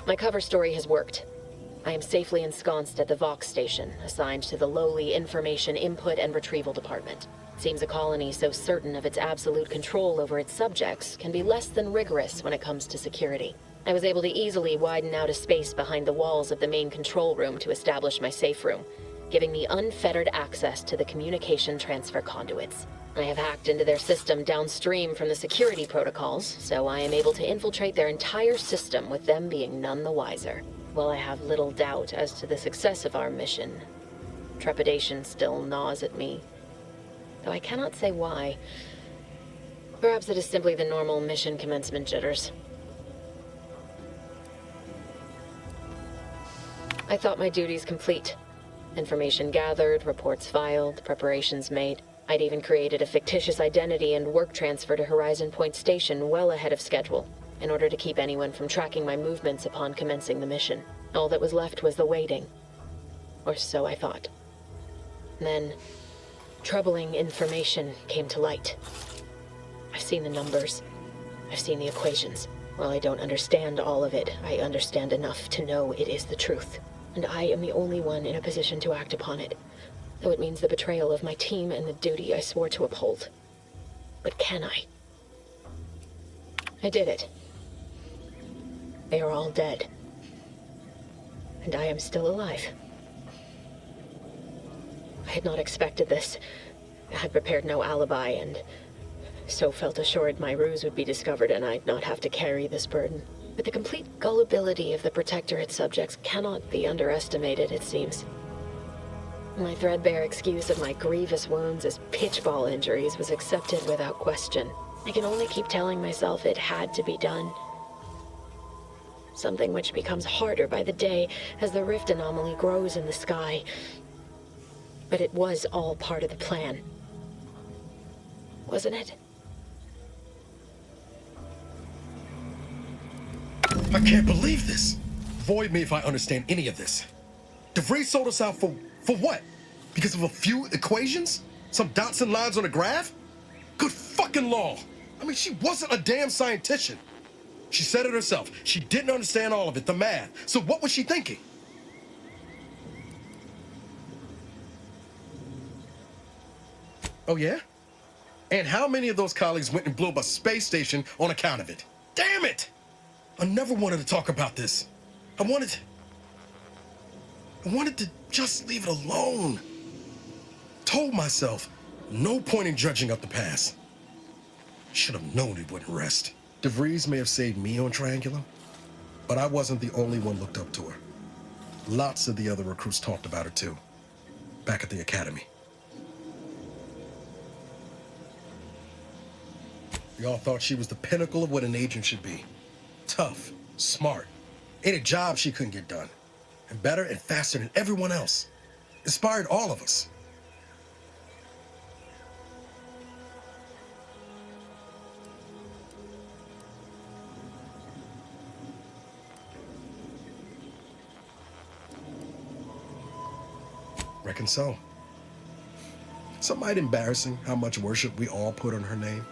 My cover story has worked. I am safely ensconced at the Vox station, assigned to the lowly Information Input and Retrieval Department. Seems a colony so certain of its absolute control over its subjects can be less than rigorous when it comes to security. I was able to easily widen out a space behind the walls of the main control room to establish my safe room, giving me unfettered access to the communication transfer conduits. I have hacked into their system downstream from the security protocols, so I am able to infiltrate their entire system with them being none the wiser. While I have little doubt as to the success of our mission, trepidation still gnaws at me, though I cannot say why. Perhaps it is simply the normal mission commencement jitters. I thought my duties complete. Information gathered, reports filed, preparations made. I'd even created a fictitious identity and work transfer to Horizon Point Station well ahead of schedule, in order to keep anyone from tracking my movements upon commencing the mission. All that was left was the waiting. Or so I thought. Then, troubling information came to light. I've seen the numbers. I've seen the equations. While I don't understand all of it, I understand enough to know it is the truth. And I am the only one in a position to act upon it. Though it means the betrayal of my team and the duty I swore to uphold. But can I? I did it. They are all dead. And I am still alive. I had not expected this. I had prepared no alibi, and so felt assured my ruse would be discovered and I'd not have to carry this burden. But the complete gullibility of the Protectorate subjects cannot be underestimated, it seems. My threadbare excuse of my grievous wounds as pitchball injuries was accepted without question. I can only keep telling myself it had to be done. Something which becomes harder by the day as the rift anomaly grows in the sky. But it was all part of the plan. Wasn't it? I can't believe this. Void me if I understand any of this. DeVries sold us out for what? Because of a few equations? Some dots and lines on a graph? Good fucking law. I mean, she wasn't a damn scientist. She said it herself. She didn't understand all of it, the math. So what was she thinking? Oh, yeah? And how many of those colleagues went and blew up a space station on account of it? Damn it! I never wanted to talk about this. I wanted to just leave it alone. Told myself, no point in judging up the past. Should have known it wouldn't rest. DeVries may have saved me on Triangulum, but I wasn't the only one looked up to her. Lots of the other recruits talked about her too, back at the academy. We all thought she was the pinnacle of what an agent should be. Tough, smart, ain't a job she couldn't get done. And better and faster than everyone else. Inspired all of us. Reckon so. Some might embarrassing how much worship we all put on her name.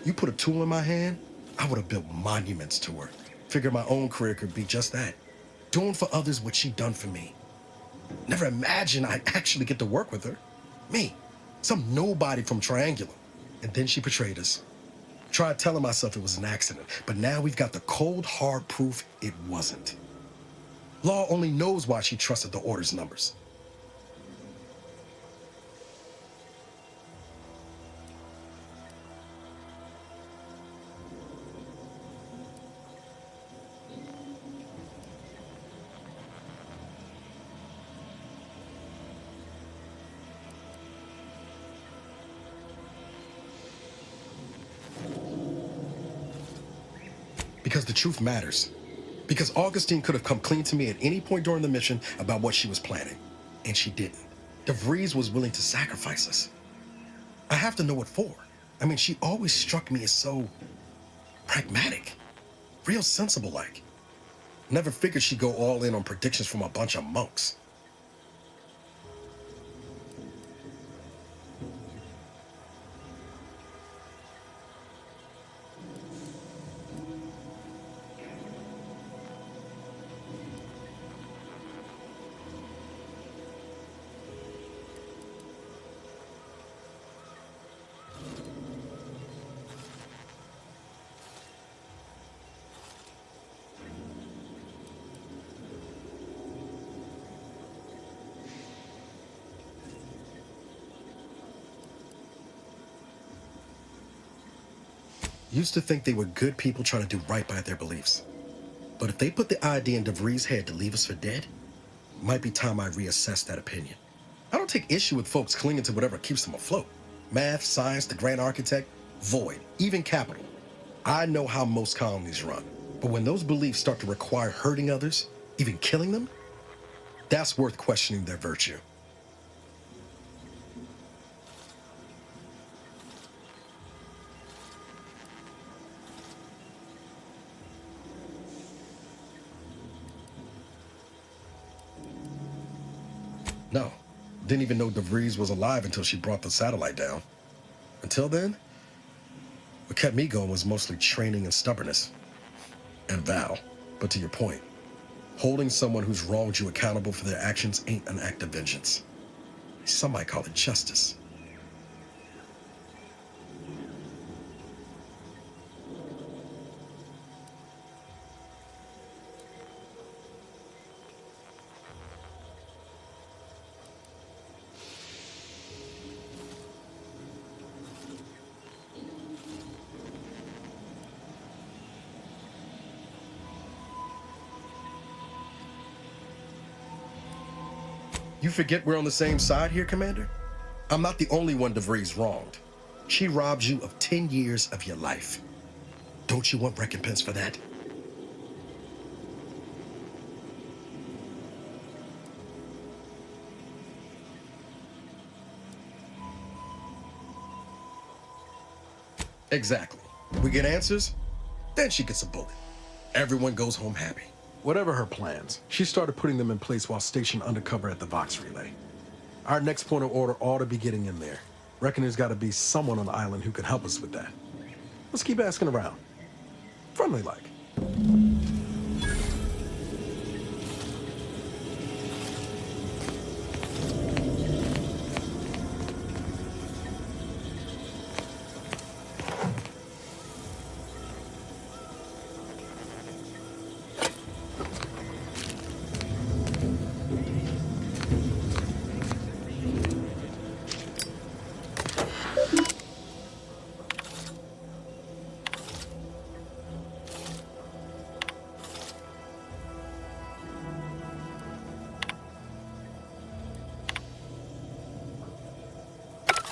You put a tool in my hand, I would have built monuments to her. Figured my own career could be just that. Doing for others what she done for me. Never imagined I'd actually get to work with her. Me, some nobody from Triangulum. And then she betrayed us. Tried telling myself it was an accident, but now we've got the cold, hard proof it wasn't. Law only knows why she trusted the Order's numbers. Because the truth matters. Because Augustine could have come clean to me at any point during the mission about what she was planning. And she didn't. DeVries was willing to sacrifice us. I have to know what for. I mean, she always struck me as so pragmatic, real sensible like. Never figured she'd go all in on predictions from a bunch of monks. Used to think they were good people trying to do right by their beliefs. But if they put the idea in DeVries' head to leave us for dead, it might be time I reassess that opinion. I don't take issue with folks clinging to whatever keeps them afloat. Math, science, the grand architect, void, even capital. I know how most colonies run. But when those beliefs start to require hurting others, even killing them, that's worth questioning their virtue. No, didn't even know DeVries was alive until she brought the satellite down. Until then, what kept me going was mostly training and stubbornness. And Val. But to your point, holding someone who's wronged you accountable for their actions ain't an act of vengeance. Some might call it justice. You forget we're on the same side here, Commander? I'm not the only one DeVries wronged. She robbed you of 10 years of your life. Don't you want recompense for that? Exactly. We get answers, then she gets a bullet. Everyone goes home happy. Whatever her plans, she started putting them in place while stationed undercover at the Vox Relay. Our next point of order ought to be getting in there. Reckon there's got to be someone on the island who can help us with that. Let's keep asking around. Friendly like.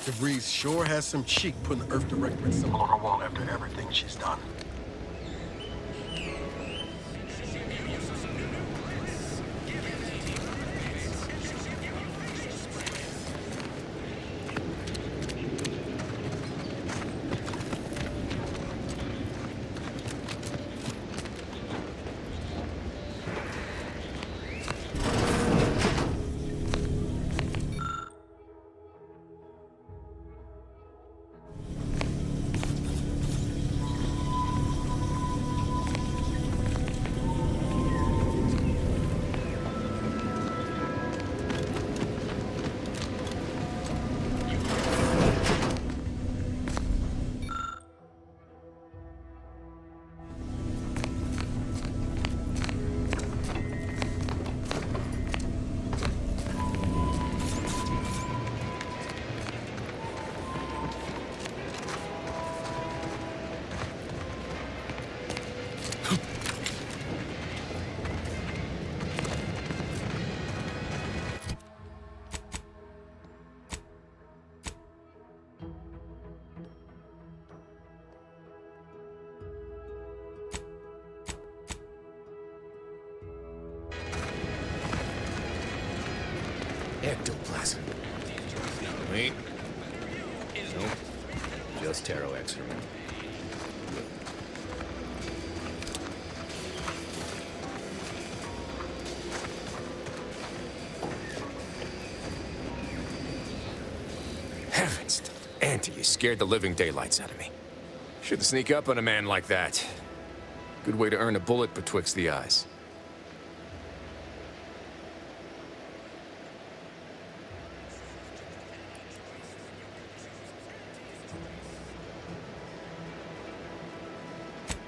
DeVries sure has some cheek putting the Earth Directorate symbol on her wall after everything she's done. Ectoplasm. Wait. Nope. Just tarot excrement. Heavens, Auntie, you scared the living daylights out of me. Shouldn't sneak up on a man like that. Good way to earn a bullet betwixt the eyes.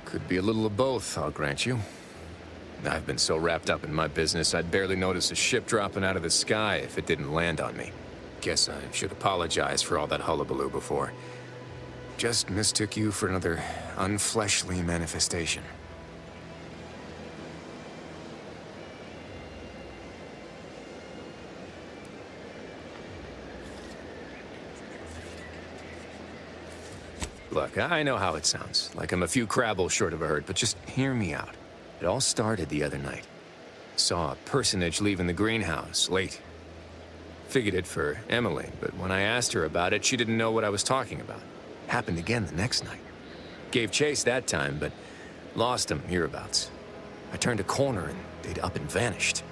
Could be a little of both, I'll grant you. I've been so wrapped up in my business, I'd barely notice a ship dropping out of the sky if it didn't land on me. Guess I should apologize for all that hullabaloo before. Just mistook you for another unfleshly manifestation. Look, I know how it sounds, like I'm a few crabbles short of a hurt, but just hear me out. It all started the other night. Saw a personage leaving the greenhouse, late. Figured it for Emily, but when I asked her about it, she didn't know what I was talking about. Happened again the next night. Gave chase that time, but lost him hereabouts. I turned a corner and they'd up and vanished.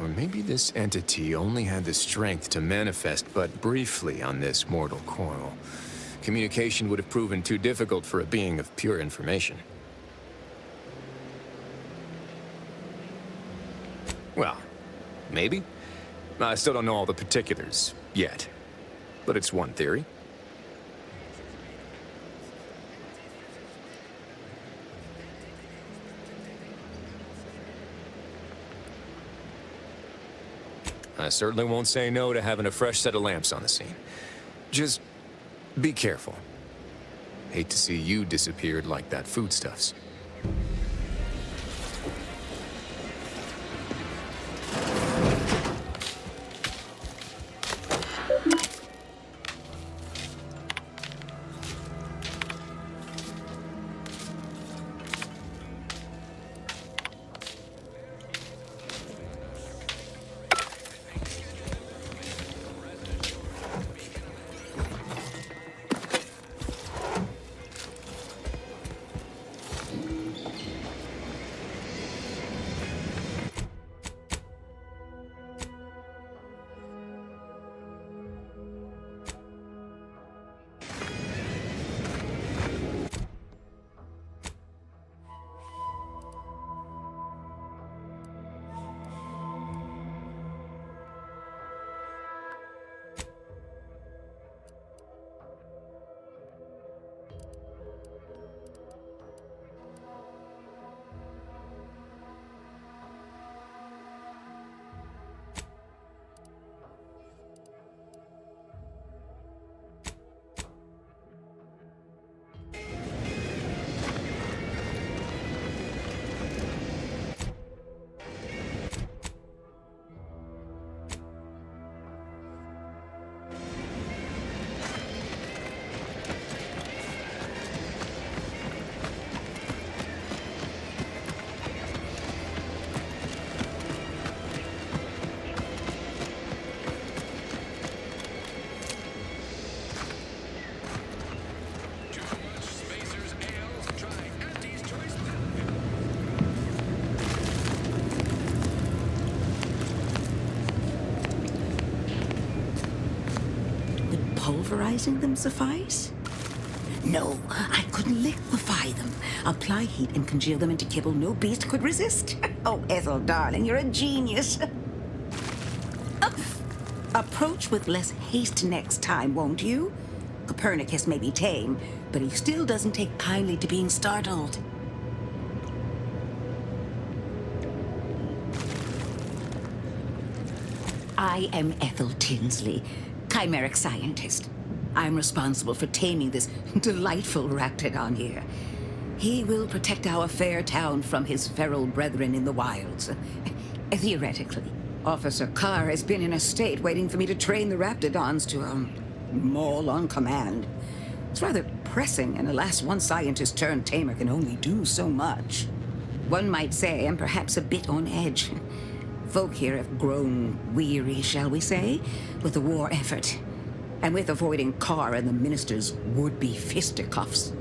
Or maybe this entity only had the strength to manifest but briefly on this mortal coil. Communication would have proven too difficult for a being of pure information. Well, maybe. I still don't know all the particulars yet, but it's one theory. I certainly won't say no to having a fresh set of lamps on the scene. Just be careful. Hate to see you disappeared like that foodstuffs. Pulverizing them suffice? No, I couldn't liquefy them. Apply heat and congeal them into kibble no beast could resist. Oh, Ethel, darling, you're a genius. Approach with less haste next time, won't you? Copernicus may be tame, but he still doesn't take kindly to being startled. I am Ethel Tinsley, chimeric scientist. I'm responsible for taming this delightful Ractodon here. He will protect our fair town from his feral brethren in the wilds. Theoretically. Officer Carr has been in a state waiting for me to train the Raptidons to, maul on command. It's rather pressing, and alas, one scientist turned tamer can only do so much. One might say I'm perhaps a bit on edge. Folk here have grown weary, shall we say, with the war effort, and with avoiding Carr and the minister's would-be fisticuffs.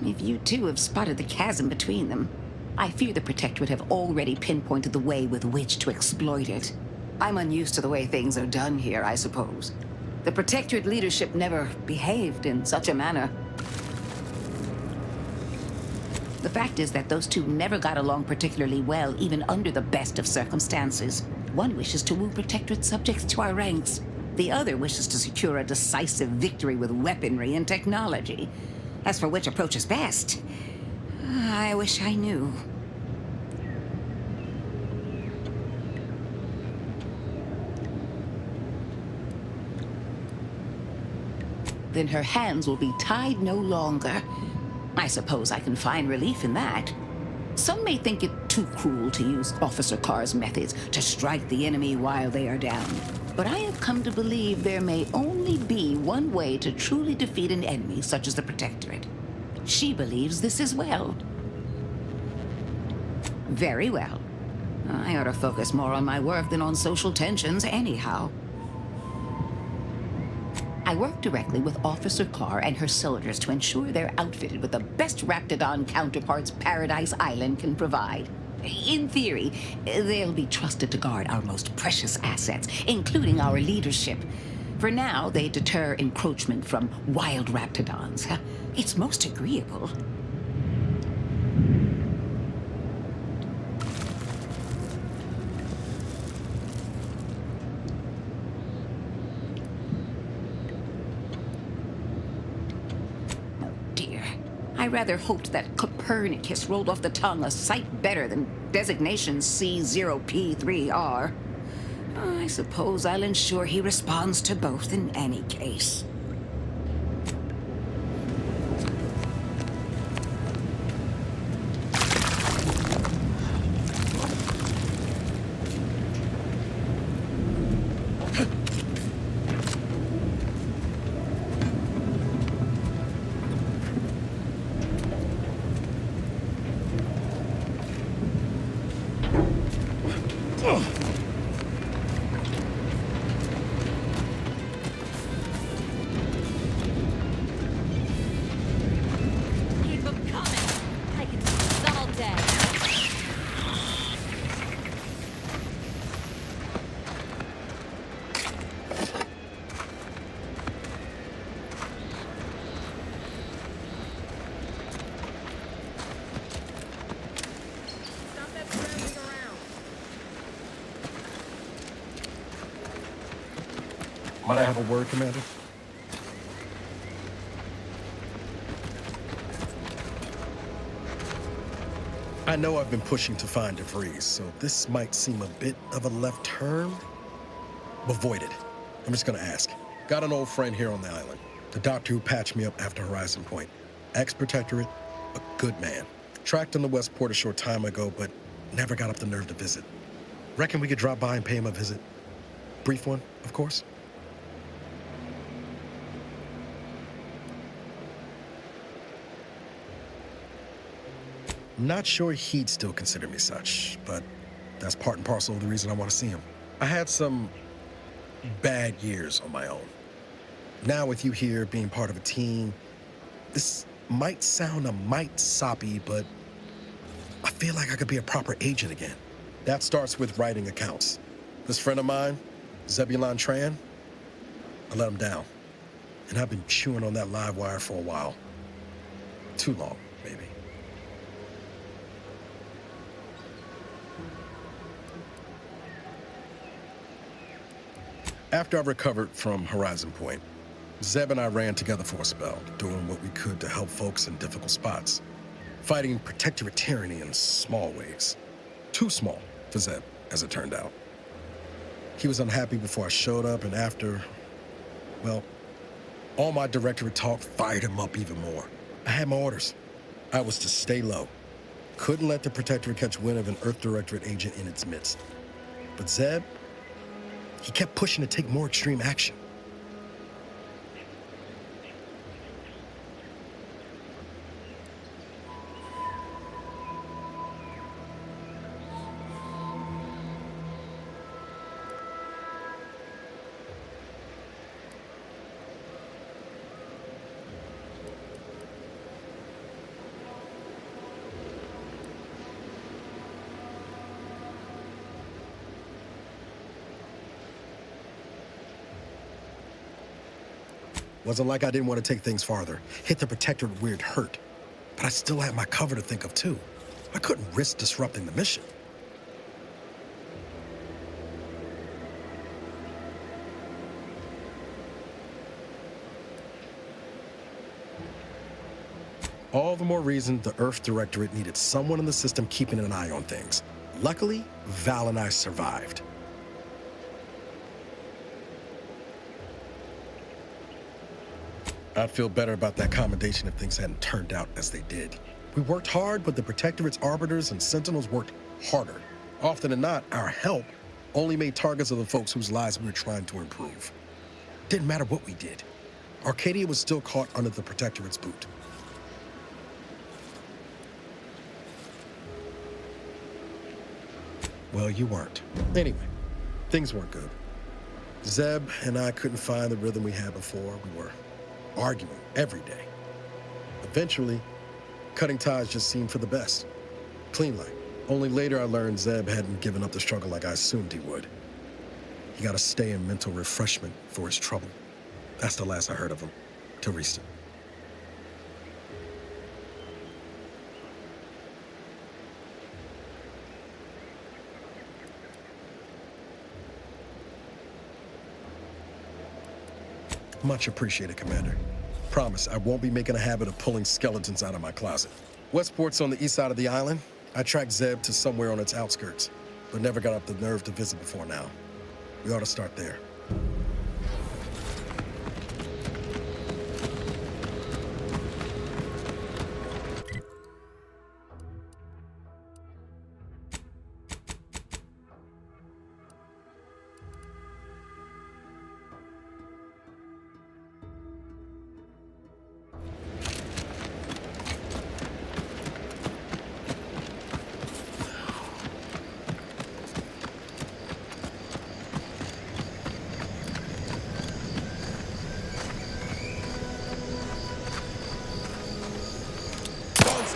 If you two have spotted the chasm between them, I fear the Protectorate have already pinpointed the way with which to exploit it. I'm unused to the way things are done here, I suppose. The Protectorate leadership never behaved in such a manner. The fact is that those two never got along particularly well, even under the best of circumstances. One wishes to woo Protectorate subjects to our ranks. The other wishes to secure a decisive victory with weaponry and technology. As for which approach is best, I wish I knew. Then her hands will be tied no longer. I suppose I can find relief in that. Some may think it too cruel to use Officer Carr's methods to strike the enemy while they are down. But I have come to believe there may only be one way to truly defeat an enemy such as the Protectorate. She believes this as well. Very well. I ought to focus more on my work than on social tensions anyhow. I work directly with Officer Carr and her soldiers to ensure they're outfitted with the best Raptidon counterparts Paradise Island can provide. In theory, they'll be trusted to guard our most precious assets, including our leadership. For now, they deter encroachment from wild Raptidons. It's most agreeable. I rather hoped that Copernicus rolled off the tongue a sight better than designation C0P3R. I suppose I'll ensure he responds to both in any case. Might I have a word, Commander? I know I've been pushing to find DeVries, so this might seem a bit of a left turn. Avoid it. I'm just gonna ask. Got an old friend here on the island. The doctor who patched me up after Horizon Point. Ex-Protectorate, a good man. Tracked him to Westport a short time ago, but never got up the nerve to visit. Reckon we could drop by and pay him a visit? Brief one, of course. Not sure he'd still consider me such, but that's part and parcel of the reason I want to see him. I had some bad years on my own. Now with you here being part of a team, this might sound a mite soppy, but I feel like I could be a proper agent again. That starts with writing accounts. This friend of mine, Zebulon Tran, I let him down. And I've been chewing on that live wire for a while. Too long, maybe. After I recovered from Horizon Point, Zeb and I ran together for a spell, doing what we could to help folks in difficult spots. Fighting Protectorate tyranny in small ways. Too small for Zeb, as it turned out. He was unhappy before I showed up, and after, well, all my directorate talk fired him up even more. I had my orders. I was to stay low. Couldn't let the Protectorate catch wind of an Earth Directorate agent in its midst. But Zeb, he kept pushing to take more extreme action. Wasn't like I didn't want to take things farther, hit the Protectorate weird hurt. But I still had my cover to think of, too. I couldn't risk disrupting the mission. All the more reason the Earth Directorate needed someone in the system keeping an eye on things. Luckily, Val and I survived. I'd feel better about that commendation if things hadn't turned out as they did. We worked hard, but the Protectorate's arbiters and sentinels worked harder. Often than not, our help only made targets of the folks whose lives we were trying to improve. Didn't matter what we did. Arcadia was still caught under the Protectorate's boot. Well, you weren't. Anyway, things weren't good. Zeb and I couldn't find the rhythm we had before. We were arguing every day. Eventually, cutting ties just seemed for the best. Clean like. Only later I learned Zeb hadn't given up the struggle like I assumed he would. He got to stay in mental refreshment for his trouble. That's the last I heard of him, till recent. Much appreciated, Commander. Promise, I won't be making a habit of pulling skeletons out of my closet. Westport's on the east side of the island. I tracked Zeb to somewhere on its outskirts, but never got up the nerve to visit before now. We ought to start there.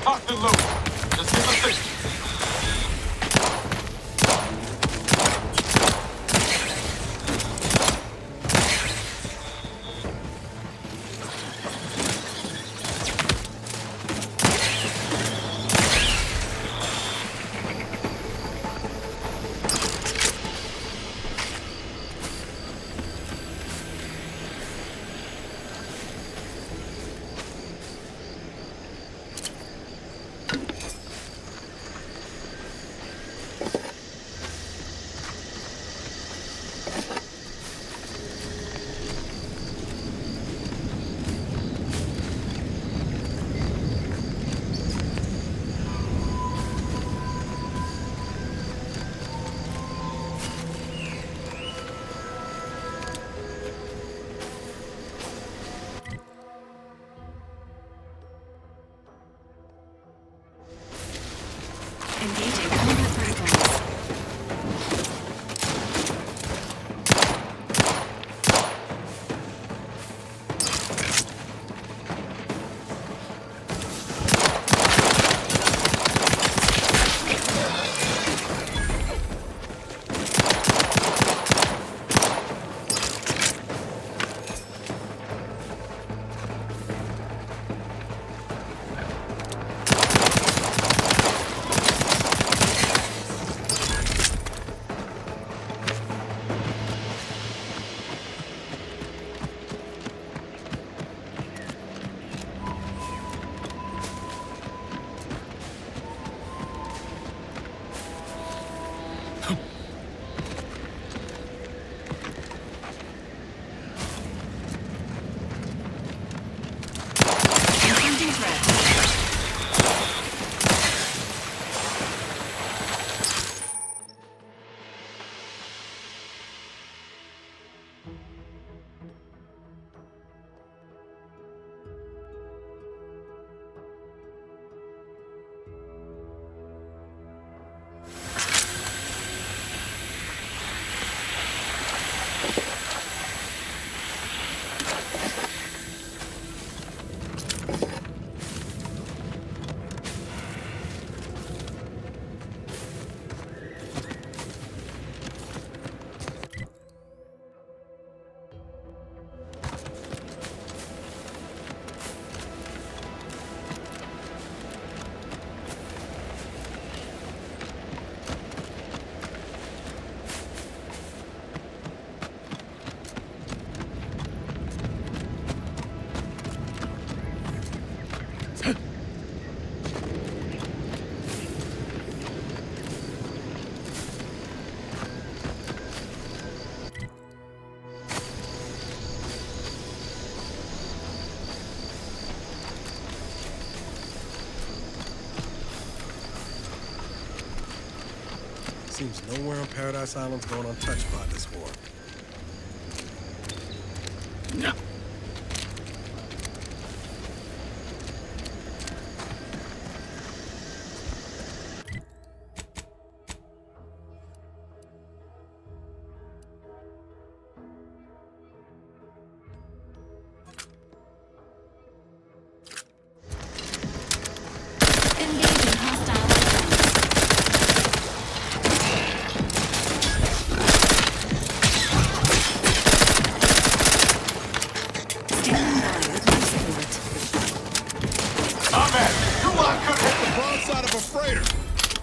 Lock the loop. Just give us this. Engaging combat protocols. Seems nowhere on Paradise Island's going untouched by this war. No.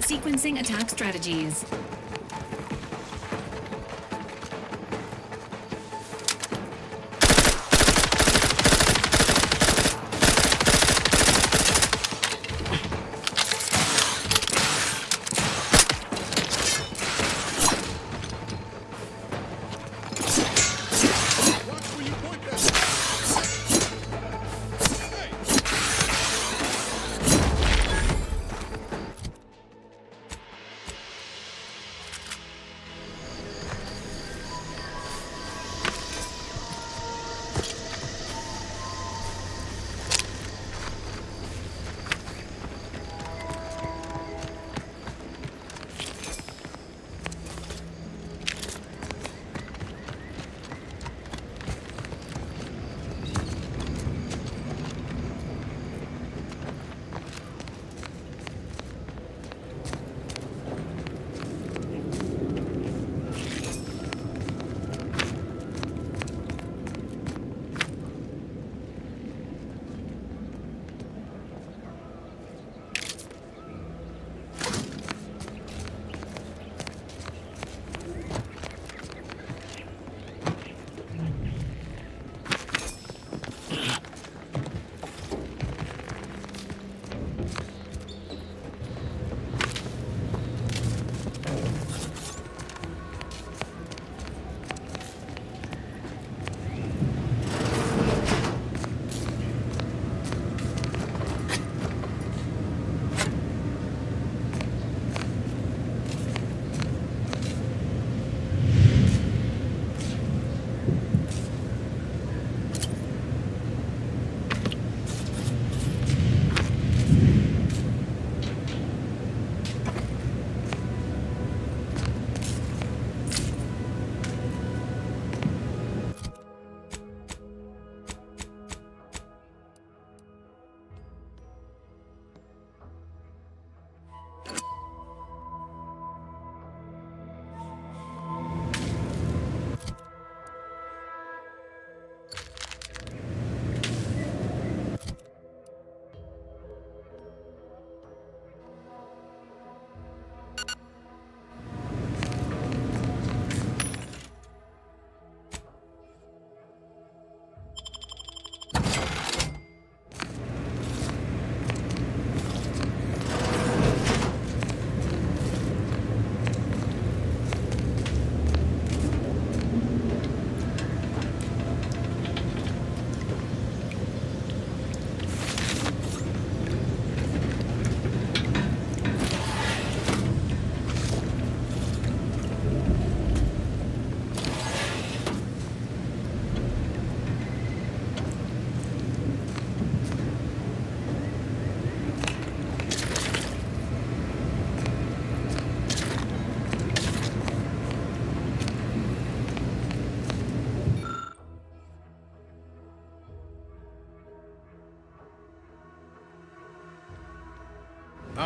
Sequencing attack strategies.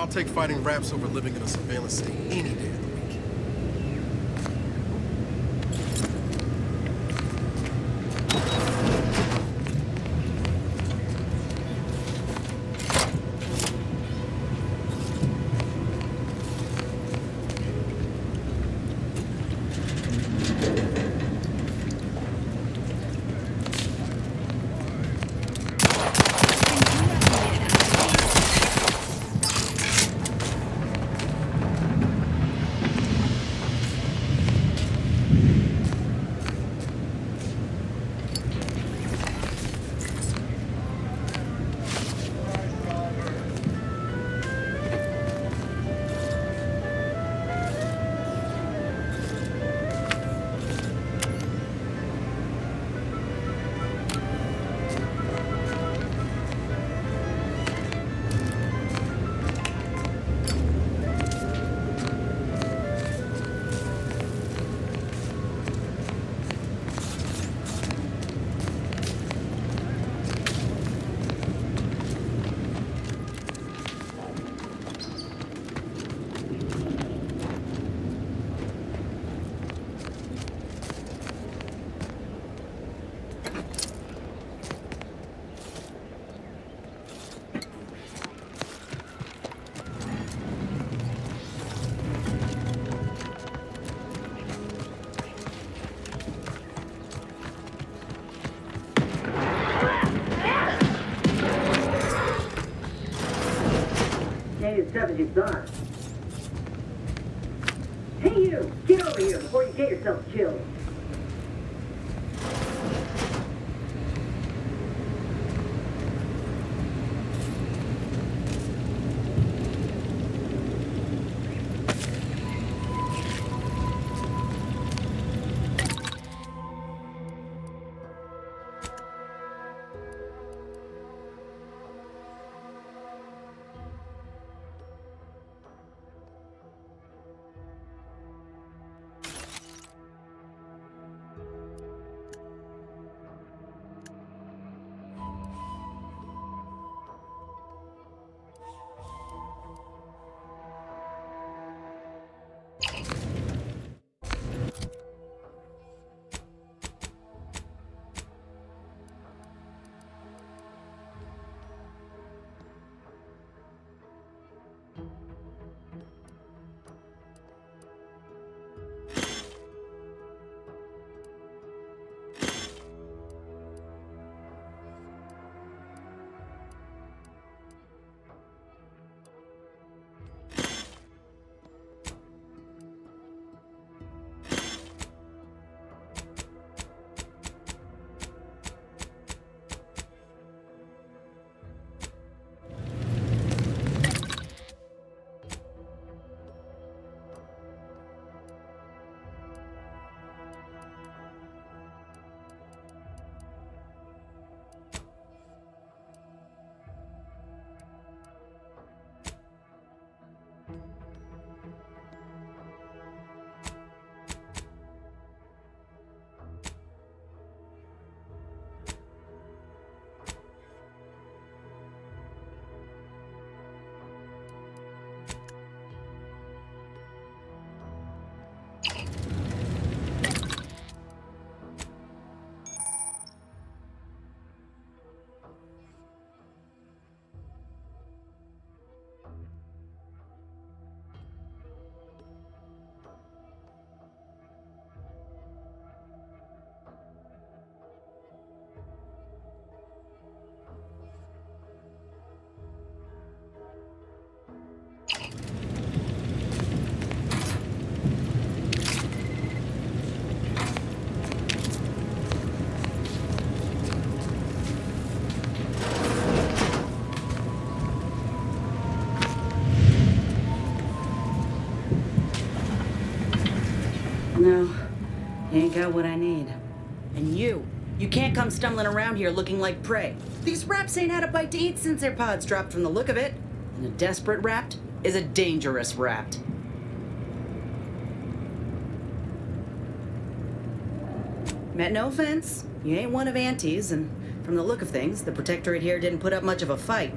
take fighting raps over living in a surveillance state any day of the week. Is done. Hey you! Get over here before you get yourself killed. No, you ain't got what I need. And you can't come stumbling around here looking like prey. These raps ain't had a bite to eat since their pods dropped from the look of it. And a desperate rapt is a dangerous rapt. Meant no offense, you ain't one of Auntie's, and from the look of things, the Protectorate here didn't put up much of a fight.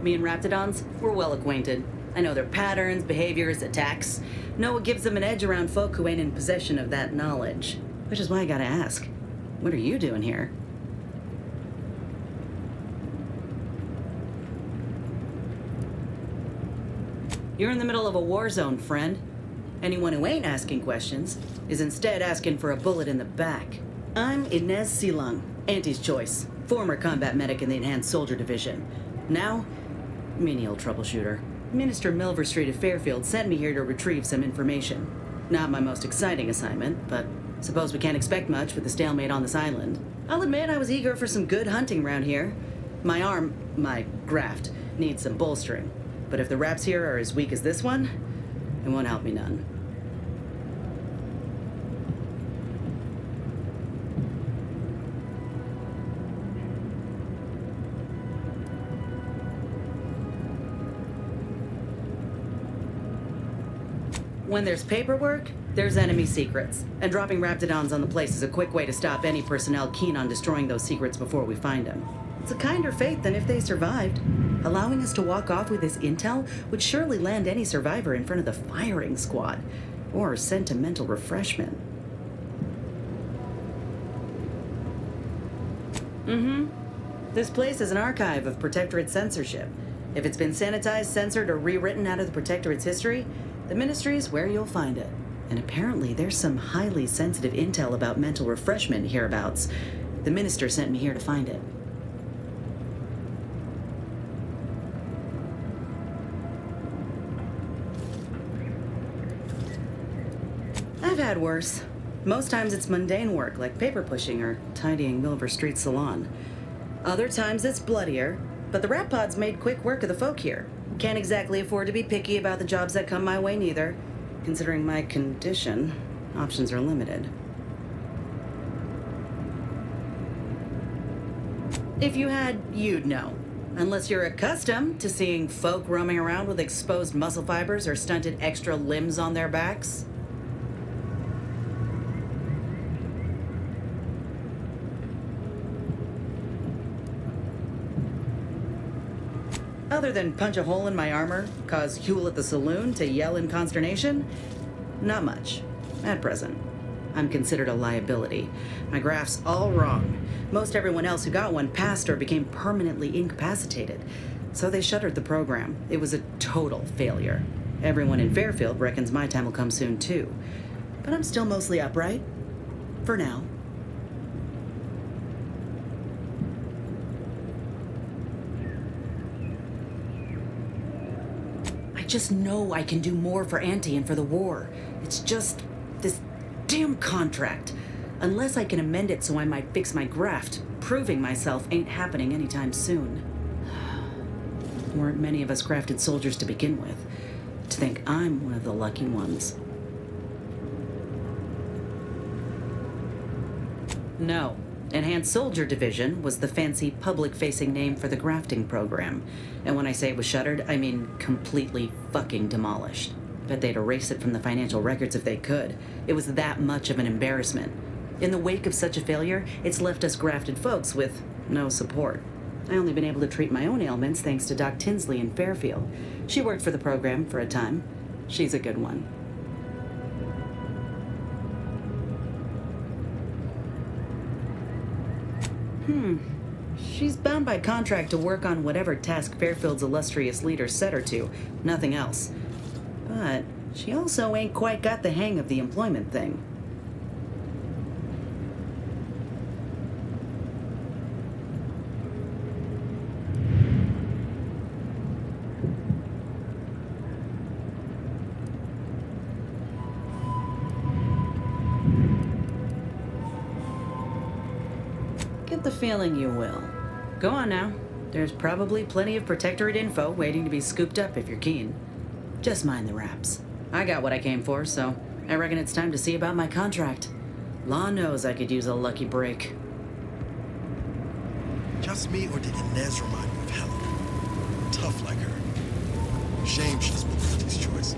Me and Raptidons were well acquainted. I know their patterns, behaviors, attacks. Know what gives them an edge around folk who ain't in possession of that knowledge. Which is why I gotta ask, what are you doing here? You're in the middle of a war zone, friend. Anyone who ain't asking questions is instead asking for a bullet in the back. I'm Inez Silung, Auntie's choice, former combat medic in the Enhanced Soldier Division. Now, menial troubleshooter. Minister Milver Street of Fairfield sent me here to retrieve some information. Not my most exciting assignment, but suppose we can't expect much with the stalemate on this island. I'll admit I was eager for some good hunting around here. My graft, needs some bolstering. But if the raps here are as weak as this one, it won't help me none. When there's paperwork, there's enemy secrets. And dropping Raptidons on the place is a quick way to stop any personnel keen on destroying those secrets before we find them. It's a kinder fate than if they survived. Allowing us to walk off with this intel would surely land any survivor in front of the firing squad. Or sentimental refreshment. This place is an archive of Protectorate censorship. If it's been sanitized, censored, or rewritten out of the Protectorate's history, the Ministry's where you'll find it. And apparently there's some highly sensitive intel about mental refreshment hereabouts. The Minister sent me here to find it. I've had worse. Most times it's mundane work, like paper pushing or tidying Milver Street Salon. Other times it's bloodier, but the rat pods made quick work of the folk here. Can't exactly afford to be picky about the jobs that come my way neither. Considering my condition, options are limited. If you had, you'd know. Unless you're accustomed to seeing folk roaming around with exposed muscle fibers or stunted extra limbs on their backs. Other than punch a hole in my armor, cause Huel at the saloon to yell in consternation, not much, at present. I'm considered a liability. My graph's all wrong. Most everyone else who got one passed or became permanently incapacitated. So they shuttered the program. It was a total failure. Everyone in Fairfield reckons my time will come soon too. But I'm still mostly upright. For now. I just know I can do more for Auntie and for the war. It's just this damn contract. Unless I can amend it so I might fix my graft, proving myself ain't happening anytime soon. Weren't many of us grafted soldiers to begin with. To think I'm one of the lucky ones. No. Enhanced Soldier Division was the fancy public-facing name for the grafting program. And when I say it was shuttered, I mean completely fucking demolished. Bet they'd erase it from the financial records if they could. It was that much of an embarrassment. In the wake of such a failure, it's left us grafted folks with no support. I only been able to treat my own ailments thanks to Doc Tinsley in Fairfield. She worked for the program for a time. She's a good one. She's bound by contract to work on whatever task Fairfield's illustrious leader set her to, nothing else. But she also ain't quite got the hang of the employment thing. Get the feeling you will. Go on now. There's probably plenty of Protectorate info waiting to be scooped up if you're keen. Just mind the raps. I got what I came for, so I reckon it's time to see about my contract. Law knows I could use a lucky break. Just me, or did Inez remind me of Helen? Tough like her. Shame she's Auntie's choice.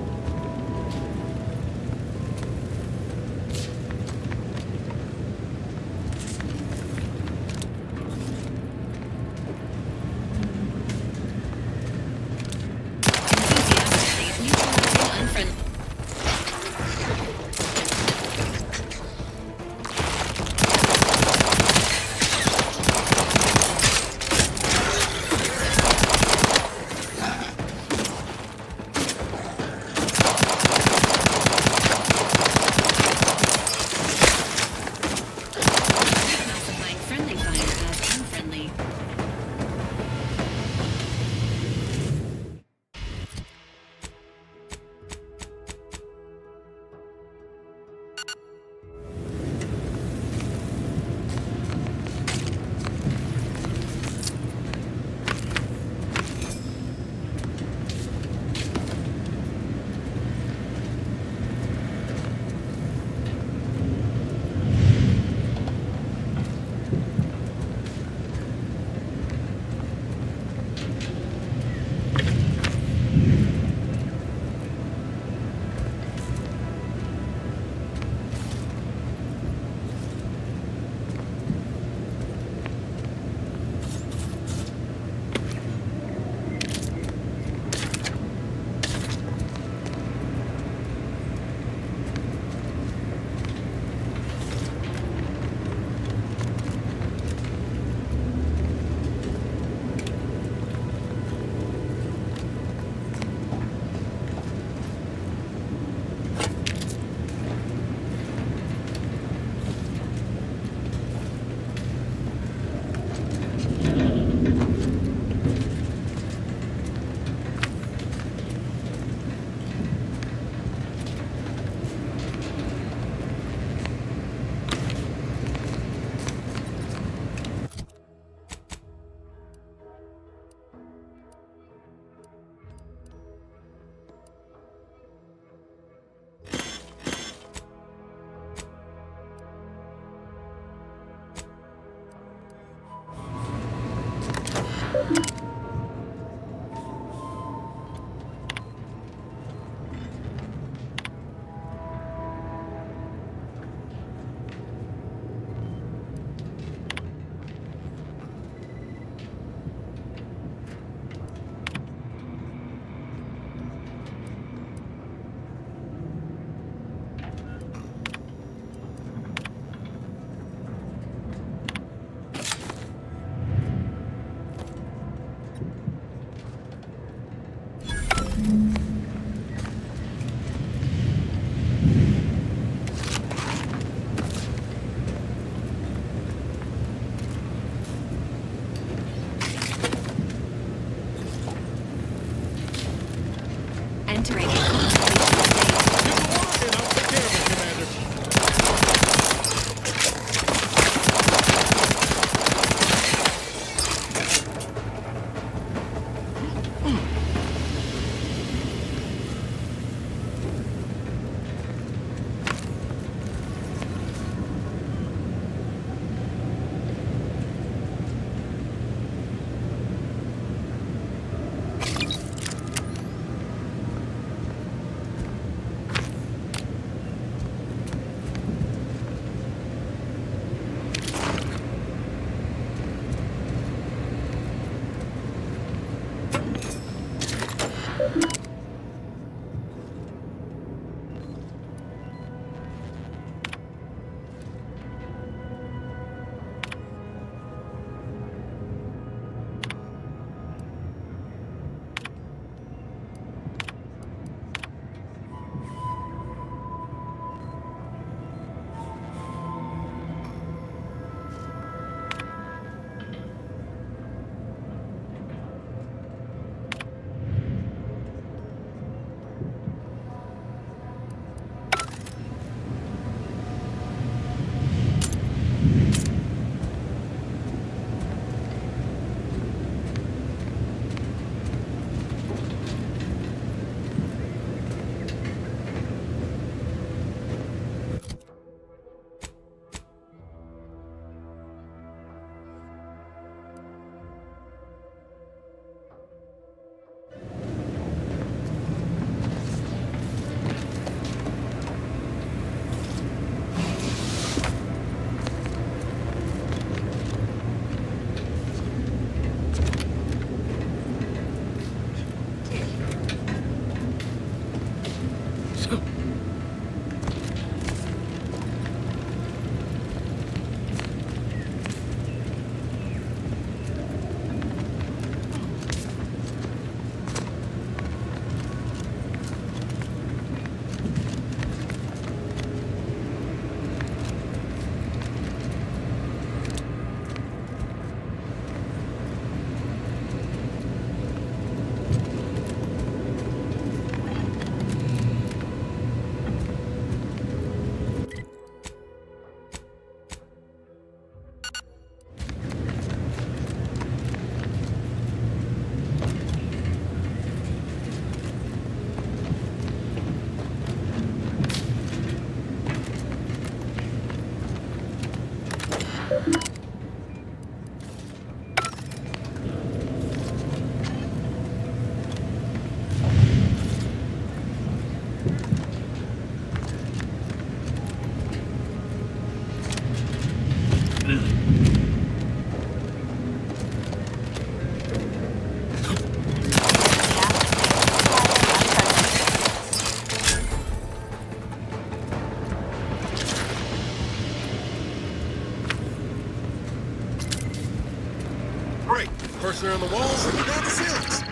Great. Cursor on the walls and down the ceilings.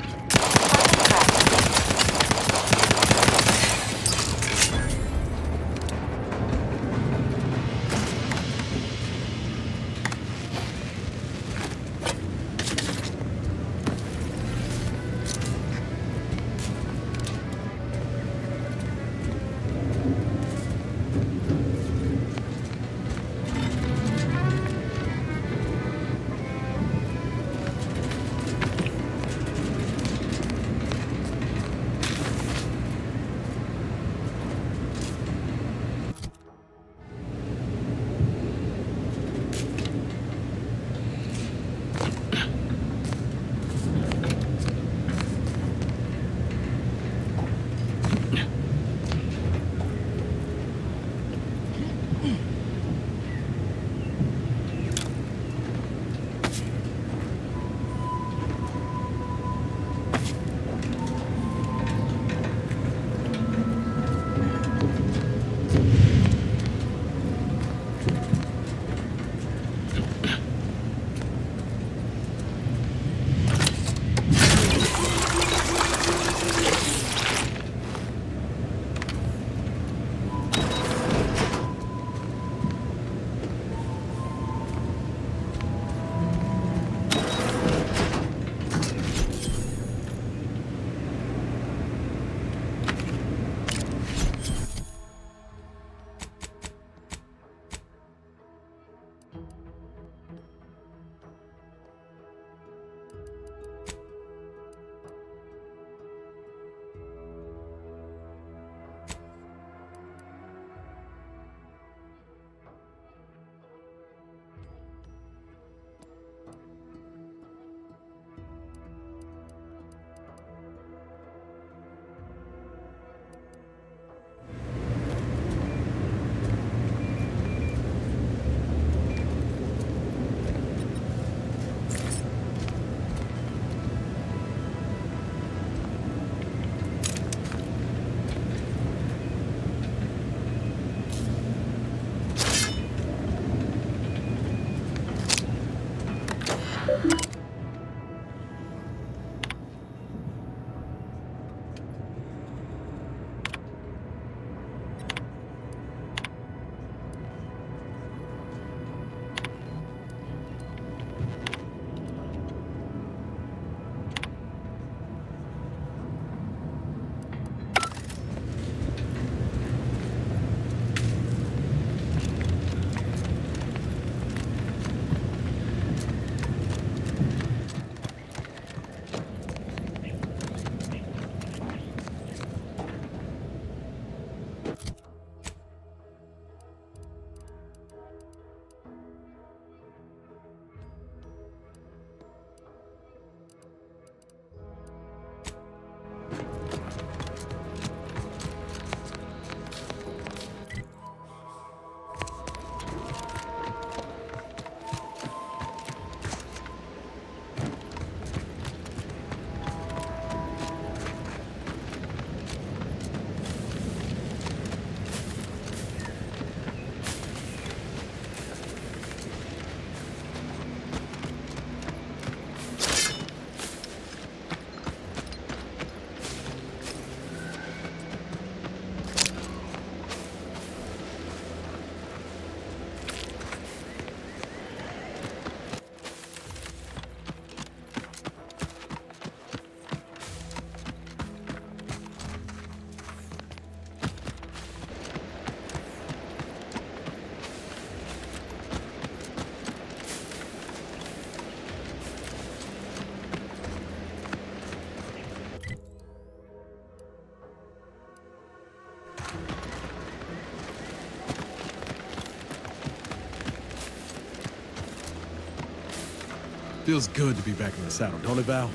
Feels good to be back in the saddle, don't it, Val?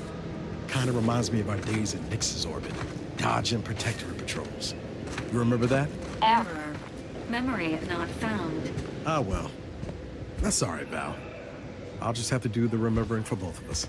Kind of reminds me of our days in Nix's orbit, dodging Protectorate patrols. You remember that? Error. Memory not found. Ah, well. That's all right, Val. I'll just have to do the remembering for both of us.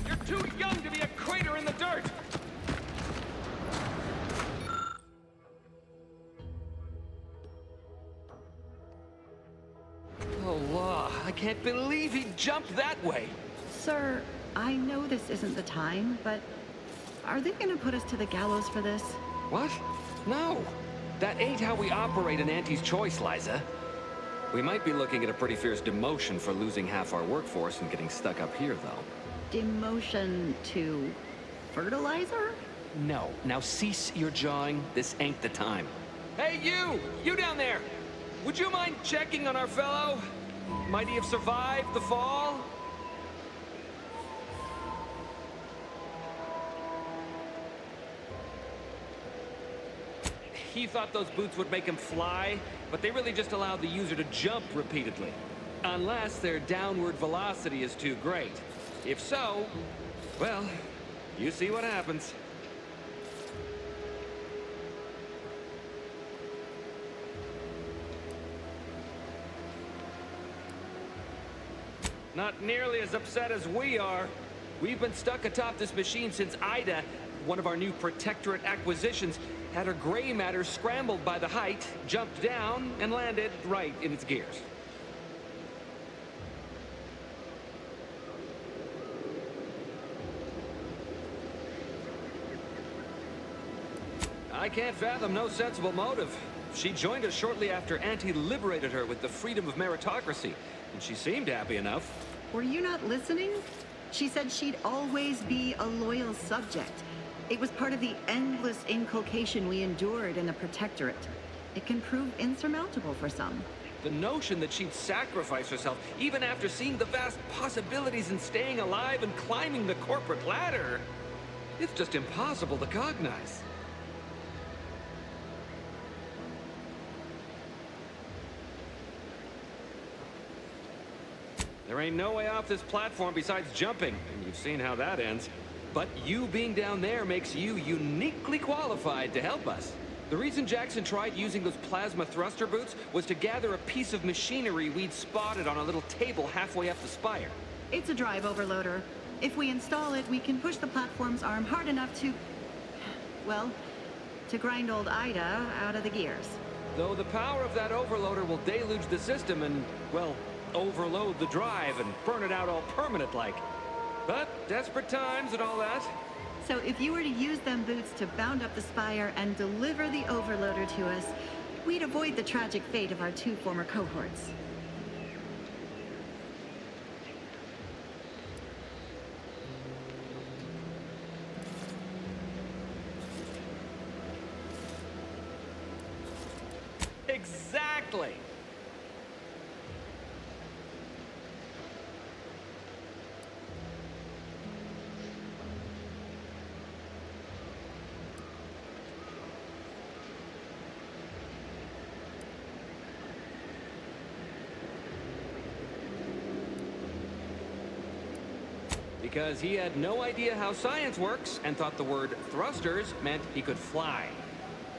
You're too young to be a crater in the dirt! Oh, law. I can't believe he jumped that way. Sir, I know this isn't the time, but are they gonna put us to the gallows for this? What? No. That ain't how we operate in Auntie's Choice, Liza. We might be looking at a pretty fierce demotion for losing half our workforce and getting stuck up here, though. Demotion to fertilizer? No. Now cease your jawing. This ain't the time. Hey, you! You down there! Would you mind checking on our fellow? Might he have survived the fall? He thought those boots would make him fly, but they really just allow the user to jump repeatedly. Unless their downward velocity is too great. If so, well, you see what happens. Not nearly as upset as we are. We've been stuck atop this machine since Ida, one of our new Protectorate acquisitions, had her gray matter scrambled by the height, jumped down, and landed right in its gears. I can't fathom no sensible motive. She joined us shortly after Auntie liberated her with the freedom of meritocracy, and she seemed happy enough. Were you not listening? She said she'd always be a loyal subject. It was part of the endless inculcation we endured in the Protectorate. It can prove insurmountable for some. The notion that she'd sacrifice herself, even after seeing the vast possibilities in staying alive and climbing the corporate ladder, it's just impossible to cognize. There ain't no way off this platform besides jumping, and you've seen how that ends. But you being down there makes you uniquely qualified to help us. The reason Jackson tried using those plasma thruster boots was to gather a piece of machinery we'd spotted on a little table halfway up the spire. It's a drive overloader. If we install it, we can push the platform's arm hard enough to... well, to grind old Ida out of the gears. Though the power of that overloader will deluge the system and, well, overload the drive and burn it out all permanent-like. But desperate times and all that. So if you were to use them boots to bound up the spire and deliver the overloader to us, we'd avoid the tragic fate of our 2 former cohorts. Exactly! Because he had no idea how science works and thought the word thrusters meant he could fly.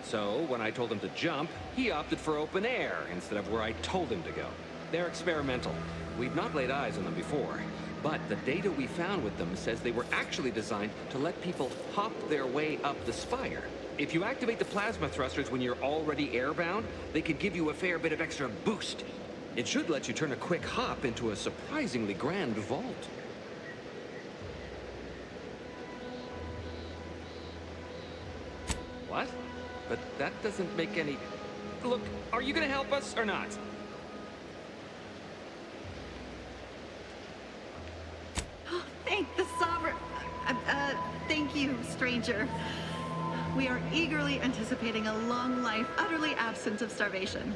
So when I told him to jump, he opted for open air instead of where I told him to go. They're experimental. We've not laid eyes on them before, but the data we found with them says they were actually designed to let people hop their way up the spire. If you activate the plasma thrusters when you're already airbound, they could give you a fair bit of extra boost. It should let you turn a quick hop into a surprisingly grand vault. What? But that doesn't make any... Look, are you gonna help us or not? Thank the Sovereign... thank you, stranger. We are eagerly anticipating a long life, utterly absent of starvation.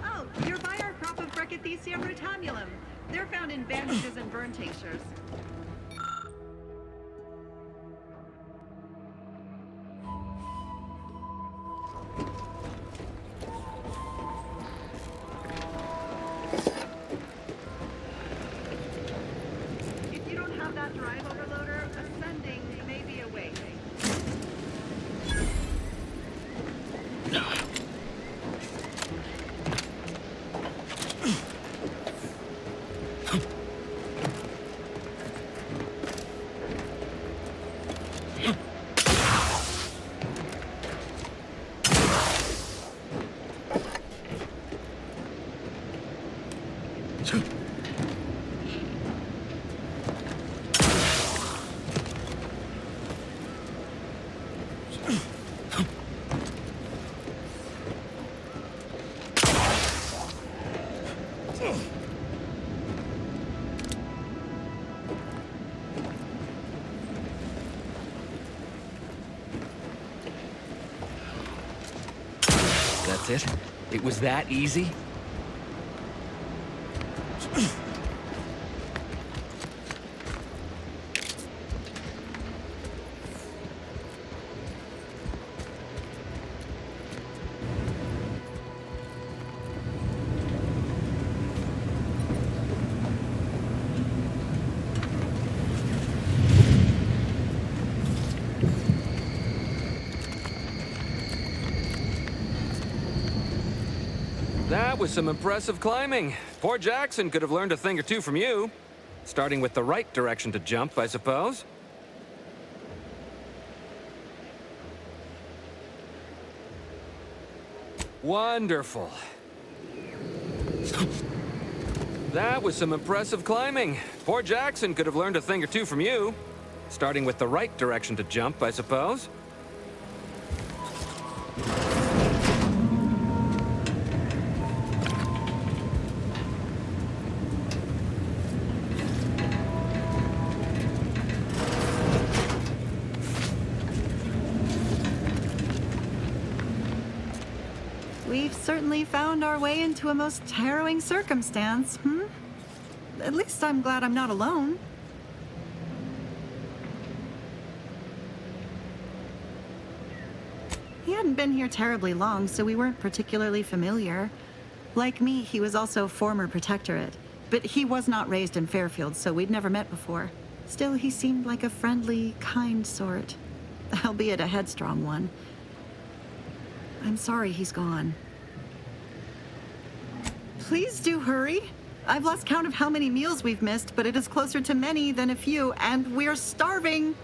Oh, you're by our crop of Brachythecium rotamulum. They're found in bandages and burn tinctures. If you don't have that drive overloader, ascending may be a way. That's it? It was that easy? That was some impressive climbing. Poor Jackson could have learned a thing or two from you. Starting with the right direction to jump, I suppose. Wonderful. That was some impressive climbing. Poor Jackson could have learned a thing or two from you. Starting with the right direction to jump, I suppose. We've certainly found our way into a most harrowing circumstance, At least I'm glad I'm not alone. He hadn't been here terribly long, so we weren't particularly familiar. Like me, he was also former protectorate, but he was not raised in Fairfield, so we'd never met before. Still, he seemed like a friendly, kind sort, albeit a headstrong one. I'm sorry he's gone. Please do hurry. I've lost count of how many meals we've missed, but it is closer to many than a few, and we're starving.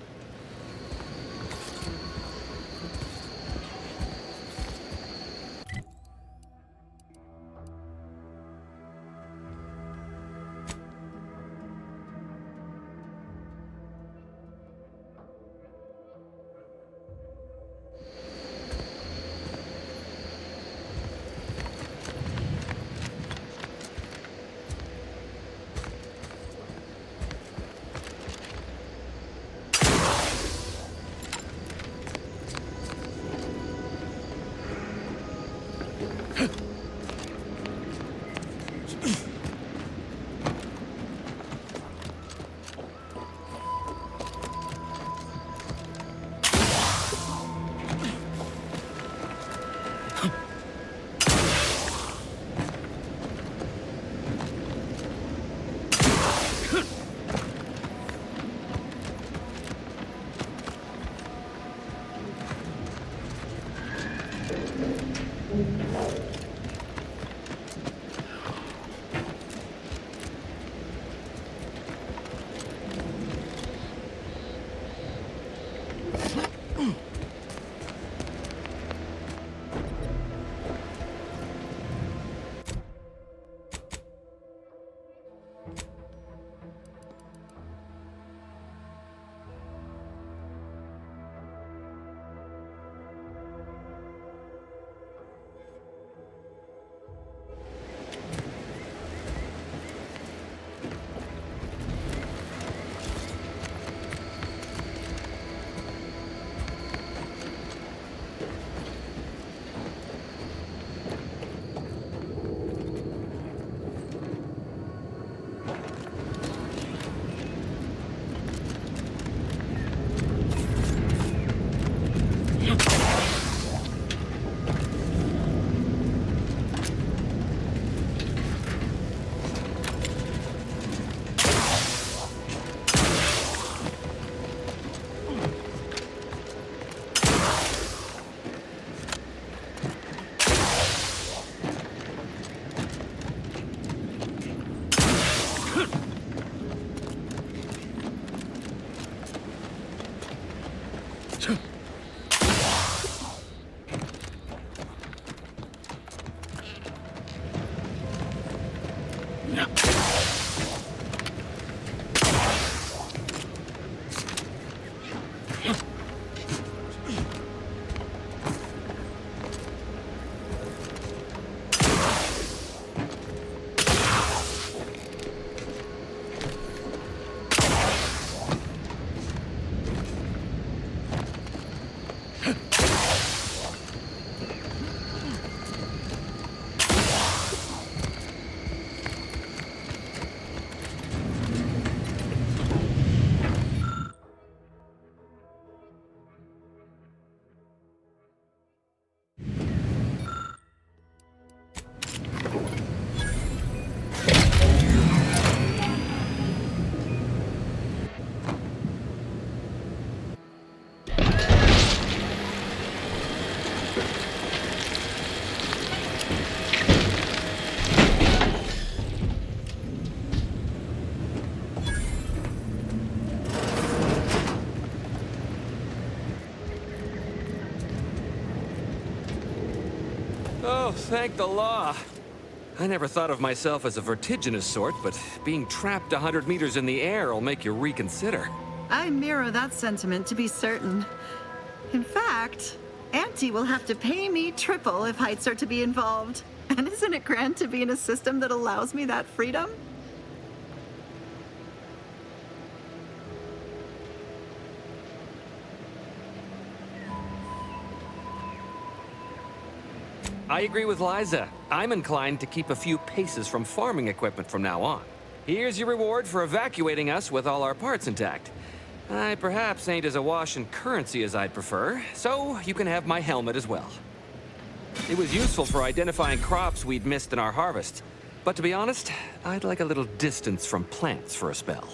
Oh, thank the law. I never thought of myself as a vertiginous sort, but being trapped 100 meters in the air will make you reconsider. I mirror that sentiment, to be certain. In fact, Auntie will have to pay me triple if heights are to be involved. And isn't it grand to be in a system that allows me that freedom? I agree with Liza. I'm inclined to keep a few paces from farming equipment from now on. Here's your reward for evacuating us with all our parts intact. I perhaps ain't as awash in currency as I'd prefer, so you can have my helmet as well. It was useful for identifying crops we'd missed in our harvest. But to be honest, I'd like a little distance from plants for a spell.